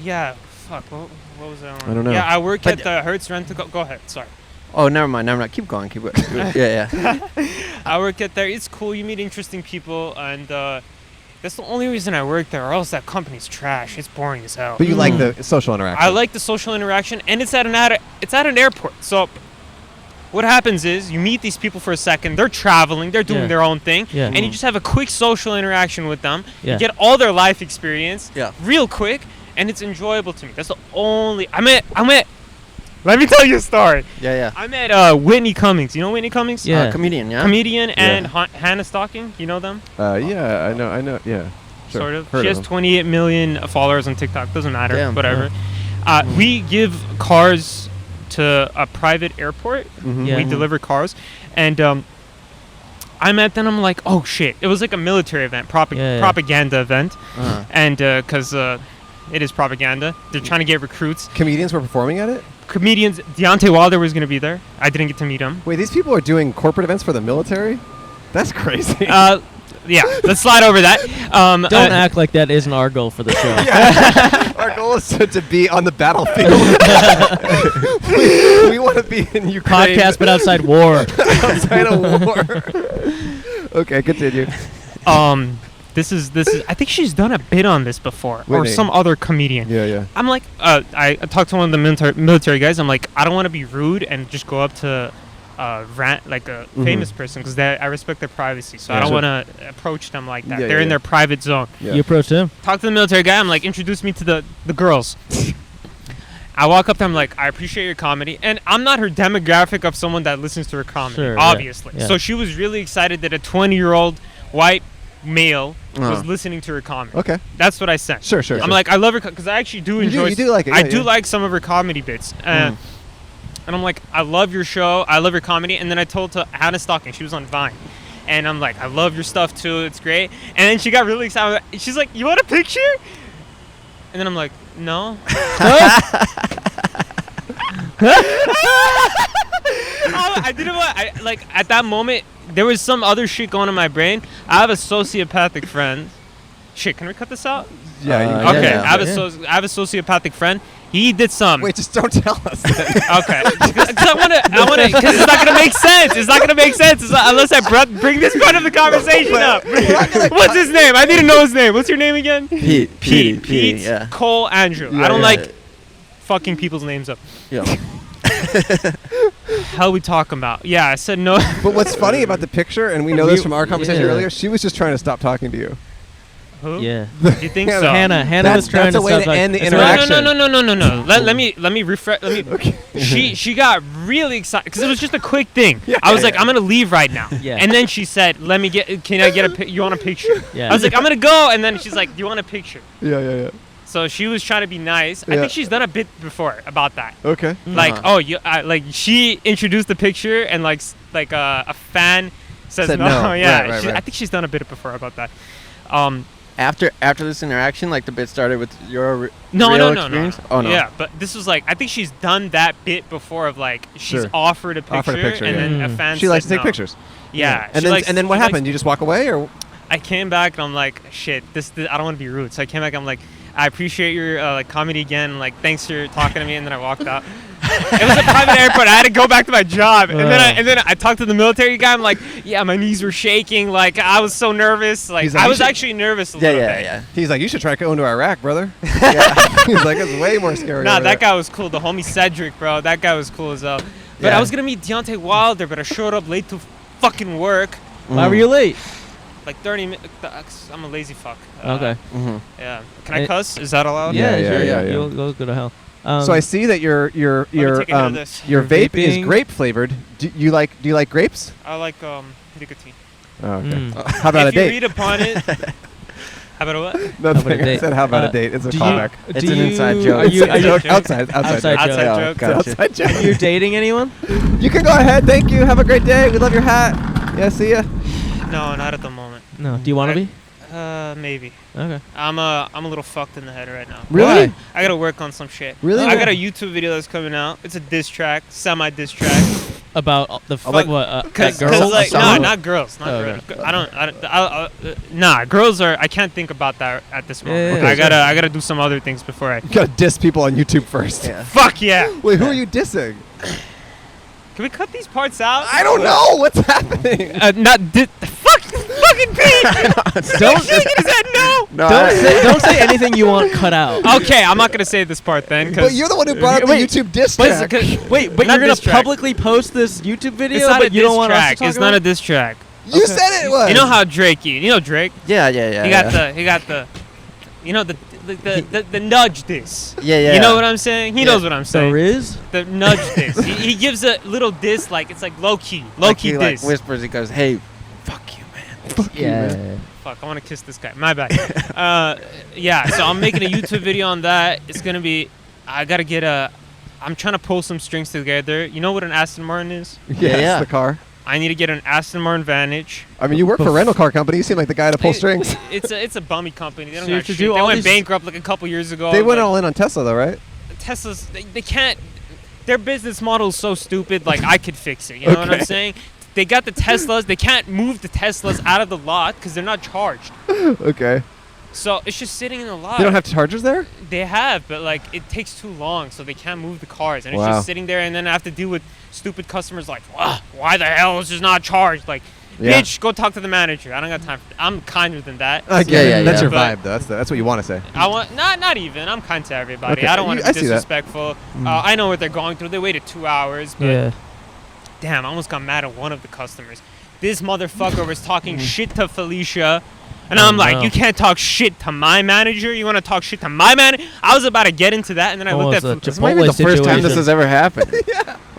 yeah, fuck. What was that on? I don't know. Yeah, I work But- at the Hertz rent-a-car. Go ahead. Sorry. Oh, never mind. Keep going. Yeah. I work at there. It's cool. You meet interesting people, and that's the only reason I work there. Or else that company's trash. It's boring as hell. But you like the social interaction. I like the social interaction, and it's at an airport. So what happens is you meet these people for a second. They're traveling. They're doing Yeah. their own thing, Yeah. and you just have a quick social interaction with them. Yeah. You get all their life experience, Yeah. real quick, and it's enjoyable to me. That's the only. I met. Let me tell you a story. Yeah. I met Whitney Cummings. You know Whitney Cummings? Yeah. Comedian. Yeah. Comedian and Hannah Stocking. You know them? Yeah, I know. Yeah. Sure. Sort of. Heard She has them. 28 million followers on TikTok. Doesn't matter. Damn. Whatever. We give cars to a private airport. Yeah. We deliver cars, and I met them. I'm like, oh shit! It was like a military event, propaganda event, Uh-huh. and because it is propaganda, they're trying to get recruits. Comedians were performing at it? Comedians. Deontay Wilder was going to be there. I didn't get to meet him. Wait, these people are doing corporate events for the military? That's crazy. Yeah, let's slide over that. Don't act like that isn't our goal for the show. Our goal is to be on the battlefield. we want to be in Ukraine. Podcast, but outside war. outside of war. Okay, continue. This is. I think she's done a bit on this before, or Whitney. some other comedian. Yeah. I'm like, I talked to one of the military guys. I'm like, I don't want to be rude and just go up to rant like a famous person because I respect their privacy. So I don't want to approach them like that. Yeah, They're in their private zone. Yeah. You approached him. Talk to the military guy. I'm like, introduce me to the girls. I walk up to him like, I appreciate your comedy. And I'm not her demographic of someone that listens to her comedy, Sure, obviously. yeah. So she was really excited that a 20-year-old white male was listening to her comedy. Okay. That's what I said. Sure. I'm like, I love her because I actually do enjoy. You do like it. I Yeah, do yeah. like some of her comedy bits. And I'm like, I love your show. I love your comedy. And then I told to Hannah Stocking, she was on Vine. And I'm like, I love your stuff too. It's great. And then she got really excited. She's like, you want a picture? And then I'm like, no. I didn't want. Like at that moment, there was some other shit going on in my brain. I have a sociopathic friend. Shit, can we cut this out? Yeah. Okay, yeah. I have a sociopathic friend. He did some. Wait, just don't tell us. Then. Okay, because I want to, because it's not gonna make sense. It's not gonna make sense unless I bring this part of the conversation up. What's his name? I need to know his name. What's your name again? Pete. Pete. Yeah. Cole. Andrew. Yeah, I don't yeah. like fucking people's names up. Yeah. Hell, we talking about? Yeah, I said no. But what's funny about the picture, and we know this from our conversation earlier, she was just trying to stop talking to you. Who? Yeah. You think so? Hannah was trying that's a to way stop to like- end the it's interaction. No. Let me refresh. She got really excited because it was just a quick thing. I was like, I'm gonna leave right now. Yeah. And then she said, can I get you want a picture? Yeah. I was like, I'm gonna go. And then she's like, do you want a picture? Yeah. So she was trying to be nice. I Yeah. think she's done a bit before about that. Okay. Like, like she introduced the picture and like a fan says Said no. no. Yeah. Right. I think she's done a bit before about that. After this interaction, like the bit started with your No. real experience? Oh no. Yeah, but this was like I think she's done that bit before of like she's Sure. offered a picture, yeah. and then a fan. She likes said to take no. pictures. Yeah. And she then what she happened? likes- You just walk away, or I came back and I'm like, shit, this I don't want to be rude. So I came back. I'm like, I appreciate your like comedy again. Like, thanks for talking to me. And then I walked out. It was a private airport. I had to go back to my job. And then I talked to the military guy. I'm like, yeah, my knees were shaking. Like, I was so nervous. Like, He's like, I you was should- actually nervous a little bit. Yeah. he's like, you should try going to Iraq, brother. He's like, it's way more scary. Nah, over that there. guy was cool. The homie Cedric, bro. That guy was cool as hell. But Yeah. I was gonna meet Deontay Wilder, but I showed up late to fucking work. Why were you late? Like 30 minutes. I'm a lazy fuck. Okay. Yeah. Can I cuss? Is that allowed? Yeah, sure, yeah. You'll go to hell. So I see that your take a hit of this. your vape is Vaping. grape flavored. Do you like grapes? I like nicotine. Oh, okay. Mm. How about if a you date? read upon it. How about a what? Nothing. How about a I date? said, how about a date? It's a do callback. It's an inside joke. Are you, It's a joke. joke. Outside Outside joke. joke. Outside Yeah, joke. gotcha. Outside joke. You're dating anyone? You can go ahead. Thank you. Have a great day. We love your hat. Yeah, see ya. No, not at the moment. No. Do you want to be? Maybe. Okay. I'm a little fucked in the head right now. Really? Why? I gotta work on some shit. Really? I got a YouTube video that's coming out. It's a diss track, semi diss track. About the like- what? Cause girls? like, Song? nah, not girls, not Oh, girls. okay. Nah, girls are. I can't think about that at this moment. Yeah, I gotta do some other things before I. You gotta diss people on YouTube first. Yeah. Fuck yeah! Wait, who are you dissing? Can we cut these parts out? I don't know. What's happening? Not fucking Pete. Don't Shaking his head no. No, don't say anything you want cut out. Okay, I'm not gonna say this part then. But you're the one who brought up the Wait, YouTube diss But track. Wait, but Not you're gonna diss track. publicly post this YouTube video, It's not but a you diss don't want us track. to talk It's about not it? a diss track. You said it was. You know how Drake? You know Drake? Yeah. He got the. You know the nudge diss. Yeah. You know what I'm saying? He Yeah. knows what I'm So saying. Riz? The nudge diss. He gives a little diss, like it's like low key He diss. whispers. He goes, "Hey, fuck you, man." Yeah. Fuck, I want to kiss this guy. My bad. Yeah. So I'm making a YouTube video on that. It's gonna be. I gotta get a. I'm trying to pull some strings together. You know what an Aston Martin is? Yes, Yeah. the car. I need to get an Aston Martin Vantage. I mean, you work for a rental car company. You seem like the guy to pull strings. It's a bummy company. They don't So you got have to shit. do They all went these- bankrupt like a couple years ago. They went like, all in on Tesla, though, right? Teslas. They can't. Their business model is so stupid. Like I could fix it. You know what I'm Okay. saying? They got the Teslas. They can't move the Teslas out of the lot because they're not charged. Okay. So it's just sitting in the lot. They don't have chargers there? They have, but like it takes too long, so they can't move the cars, and it's Wow. just sitting there. And then I have to deal with stupid customers like, why the hell is this not charged? Like, Yeah. Bitch, go talk to the manager. I don't got time for that. I'm kinder than that. I get it. That's your But vibe, though. That's what you want to say. I want not even. I'm kind to everybody. Okay, I don't want to I be see that. disrespectful. I know what they're going through. They waited 2 hours. But Yeah. damn, I almost got mad at one of the customers. This motherfucker was talking shit to Felicia. And I'm like, no. you can't talk shit to my manager? You want to talk shit to my manager? I was about to get into that, and then I looked at Almost a This might be Chipotle the first time this situation. has ever happened.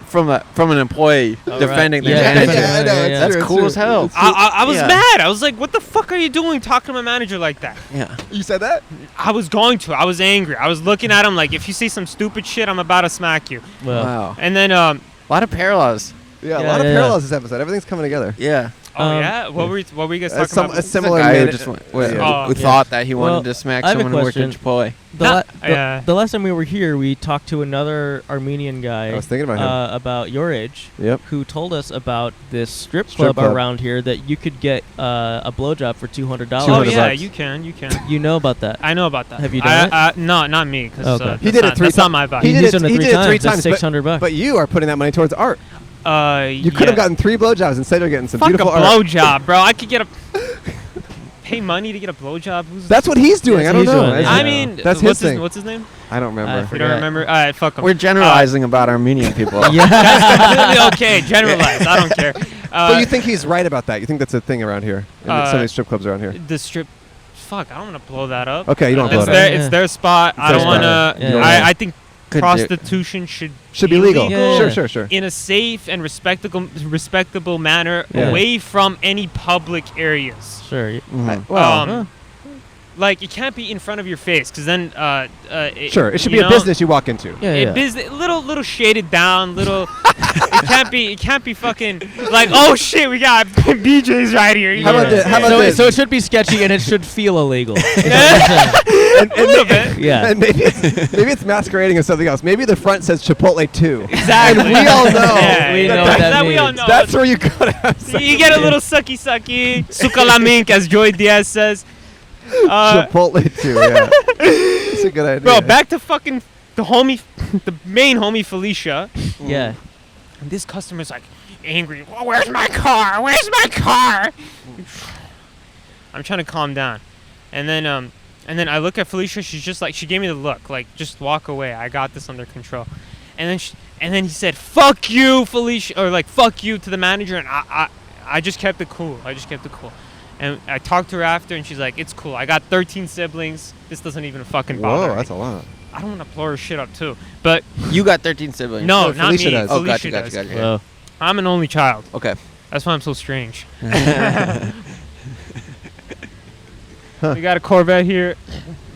From an employee defending their Yeah, manager. yeah, I know, it's That's true, cool as hell. I was Yeah. mad. I was like, what the fuck are you doing talking to my manager like that? Yeah. You said that? I was going to. I was angry. I was looking at him like, if you say some stupid shit, I'm about to smack you. Well, Wow. And then, A lot of parallels. Yeah, a Yeah, lot of yeah. parallels this episode. Everything's coming together. Yeah. yeah? What were you guys talking about? A similar guy who minute- just yeah. who thought that he wanted Well, to smack I have a someone who worked at question. Chipotle. the last time we were here, we talked to another Armenian guy. I was thinking about him. About your age. Yep. Who told us about this strip Strip club club. around here that you could get a blowjob for $200. Oh, $200 yeah, bucks. you can. You know about that? I know about that. Have you done it? No, not me. Cause, Okay. He did it 3 That's not my vibe. He did He's it- done it he 3 did it 3 times. That's times, but- $600. But you are putting that money towards art. You could have gotten 3 blowjobs instead of getting some Fuck beautiful a art. blowjob, bro. I could get a pay money to get a blowjob. Who's That's what he's doing. That's I don't what he's know. doing, That's- I mean, that's his thing. What's his name? I don't remember. You forget. don't remember? All right, fuck him. We're generalizing about Armenian people. yeah. That's completely okay. Generalize. I don't care. But you think he's right about that? You think that's a thing around here? In some of these strip clubs around here? the strip? Fuck, I don't want to blow that up. Okay, you don't It's blow that that. their, up. it's their spot. I their don't want spot. to. Yeah. I think Could do- prostitution should Should be legal. Yeah. Sure. in a safe and respectable manner, Yeah. away from any public areas. Sure. Mhm. Well, Like, it can't be in front of your face, because then sure. It should be you a know, business you walk into. Yeah. little shaded down, little. it can't be fucking like, oh shit, we got BJ's right here. You How know about what I'm this? How saying? about this? So it should be sketchy and it should feel illegal. A little bit. Yeah. And maybe it's masquerading as something else. Maybe the front says Chipotle 2. Exactly. And we all know. Yeah, We yeah, know what that we all means. know. That's where you gotta have sex. You get a little sucky, sukalamink, as Joy Diaz says. Chipotle 2, yeah. That's a good idea. Bro, back to fucking the main homie Felicia. Yeah. And this customer's like angry. Oh, where's my car? Where's my car? I'm trying to calm down, and then I look at Felicia. She's just like, she gave me the look, like, just walk away. I got this under control. And then he said, "Fuck you, Felicia," or like, "Fuck you" to the manager, and I just kept it cool. And I talked to her after, and she's like, "It's cool. I got 13 siblings. This doesn't even fucking bother Whoa, me." that's a lot. I don't want to blow her shit up too, but You got 13 siblings. no, No, not Felicia me. does. Oh, Felicia gotcha. does. Well, I'm an only child. Okay. That's why I'm so strange. We got a Corvette here.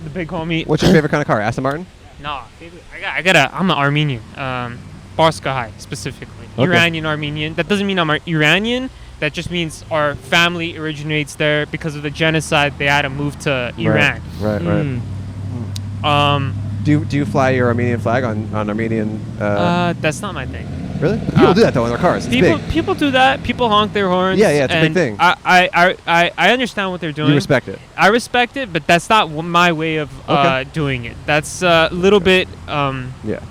The big homie. What's your favorite kind of car? Aston Martin? Nah, I'm an Armenian. Barskahai specifically. Okay. Iranian Armenian. That doesn't mean I'm Iranian. That just means our family originates there because of the genocide. They had to move to Iran. Right. mm. Do you fly your Armenian flag on Armenian? That's not my thing. Really? People do that though in their cars. It's big. People do that. People honk their horns. Yeah, it's a big and thing. I understand what they're doing. You respect it. I respect it, but that's not my way of Okay. doing it. That's a little bit Yeah.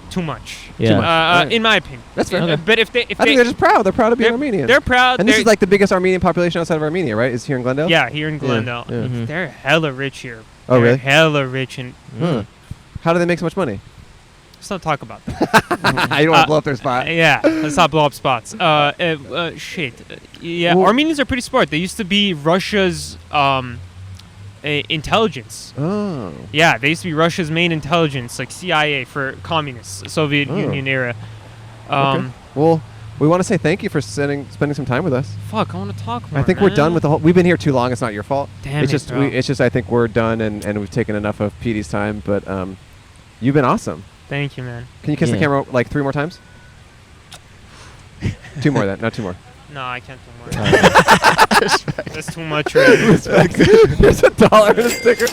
too much. Yeah. Right. In my opinion. That's fair. Okay. But if they I think they're just proud. They're proud to be an Armenian. they're proud. And this they're- is like the biggest Armenian population outside of Armenia, right? Is here in Glendale? yeah, here in Glendale. Yeah. Mhm. They're hella rich here. Oh, They're really? hella rich, and Huh. How do they make so much money? let's not talk about that. You don't want to blow up their spot. Yeah, let's not blow up spots. Shit. Yeah, Well- Armenians are pretty smart. They used to be Russia's intelligence. Oh. Yeah, they used to be Russia's main intelligence, like CIA for communists, Soviet Oh. Union era. Okay. Well, we want to say thank you for spending some time with us. Fuck, I want to talk more. I think we're done man. with the whole. We've been here too long. It's not your fault. Damn it's it, just bro. it's just I think we're done and we've taken enough of Petey's time. But you've been awesome. Thank you, man. Can you kiss the Yeah. camera like 3 more times? 2 more then, not 2 more. No, I can't do more. That's too much already. Here's $1 and a sticker.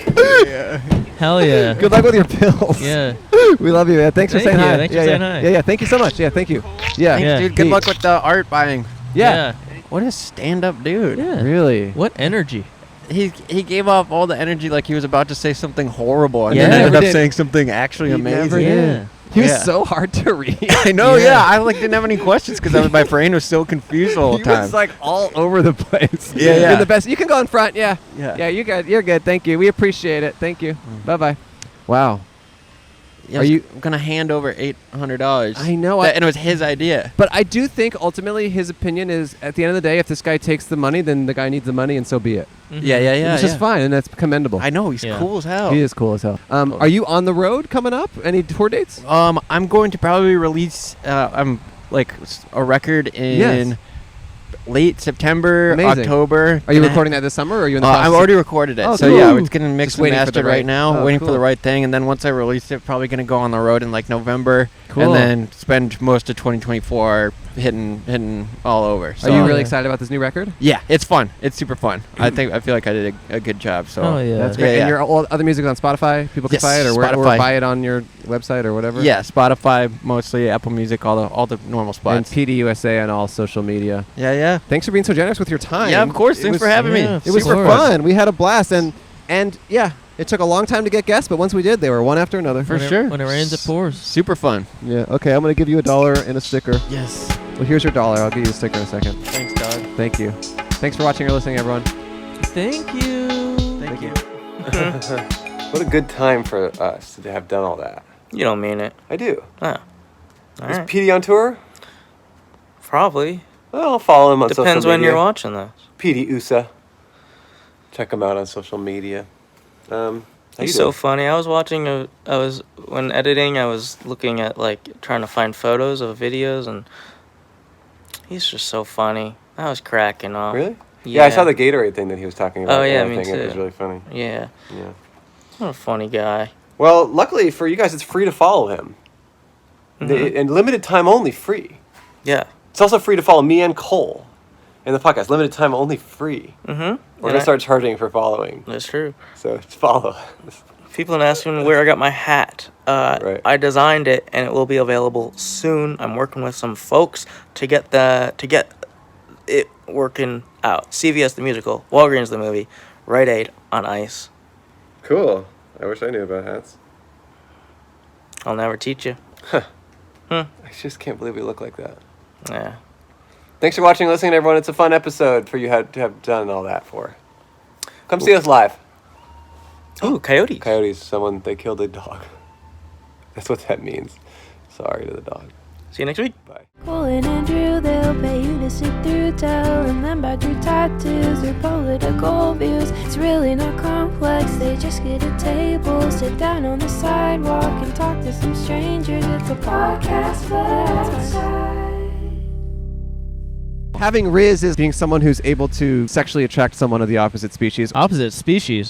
Hell yeah. Good luck with your pills. Yeah. We love you, man. Thanks for Thank saying you. hi. Thanks for yeah, saying yeah. hi. Yeah. Thank you so much. Yeah, thank you. Yeah. Yeah. Dude, good luck with the art buying. Yeah. What a stand-up dude. Yeah. Really. What energy? He gave off all the energy like he was about to say something horrible, and Yeah. then He ended never up did. saying something actually He amazing. never did. Yeah. He was Yeah. so hard to read. I know, yeah. I didn't have any questions because my brain was so confused the whole He time. was like all over the place. Yeah, yeah. You're the best. You can go in front. Yeah. Yeah. Yeah, you're good. You're good. Thank you. We appreciate it. Thank you. Bye-bye. Wow. Yeah, Are you- I'm gonna hand over $800? I know, and it was his idea. But I do think ultimately his opinion is, at the end of the day, if this guy takes the money, then the guy needs the money, and so be it. Yeah. Which is fine, and that's commendable. I know, he's Yeah. cool as hell. He is cool as hell. Are you on the road coming up? Any tour dates? I'm going to probably release a record in late September, Amazing. October. Are you recording that this summer, or are you in the process? I've already recorded it. Oh, So cool. yeah, it's getting mixed Just and waiting for the mastered right- right now, oh, waiting cool. for the right thing, and then once I release it, probably gonna go on the road in like November, Cool. and then spend most of 2024 hitting all over. So Are you really excited about this new record? Yeah, it's fun. It's super fun. I feel like I did a good job. So Oh, yeah. That's great. Yeah, And yeah. your all other music on Spotify? People can Yes, buy it, or Spotify. buy it on your website or whatever? Yeah, Spotify mostly, Apple Music, all the normal And spots. Petey USA on all social media. Yeah. Thanks for being so generous with your time. Yeah, of course. It Thanks was- for having me. It was Super fun. We had a blast, and yeah, it took a long time to get guests, but once we did, they were one after another. For sure. When it rains, it pours. Super fun. Yeah. Okay, I'm gonna give you $1 and a sticker. Yes. Well, here's your $1. I'll give you a sticker in a second. Thanks, dog. Thank you. Thanks for watching or listening, everyone. Thank you. Thank you. What a good time for us to have done all that. You don't mean it. I do. Oh. All Is right. Petey on tour? Probably. Well, I'll follow him on social media. Depends when you're watching this. Petey USA. Check him out on social media. How you He's doing? so funny. When editing, I was looking at trying to find photos of videos, and he's just so funny. I was cracking up. Really? Yeah, I saw the Gatorade thing that he was talking about. Oh, yeah, and me everything. It was too. really funny. Yeah. Yeah. What a funny guy. Well, luckily for you guys, it's free to follow him. And limited time only, free. Yeah. It's also free to follow me and Cole in the podcast. Limited time only, free. Mm-hmm. We're going to start charging for following. That's true. So just follow. People are asking where I got my hat. Right. I designed it, and it will be available soon. I'm working with some folks to get it working out. CVS the musical, Walgreens the movie, Rite Aid on ice. Cool. I wish I knew about hats. I'll never teach you. I just can't believe we look like that. Yeah. Thanks for watching and listening, everyone. It's a fun episode for you to have done all that for. Come see us live. Ooh, coyotes. Coyotes, they killed a dog. That's what that means. Sorry to the dog. See you next week. Bye. Colin and Drew, they'll pay you to sit through, telling them about your tattoos or political views. It's really not complex, they just get a table, sit down on the sidewalk and talk to some strangers. It's a podcast, but outside. Having Riz is being someone who's able to sexually attract someone of the opposite species. Opposite species.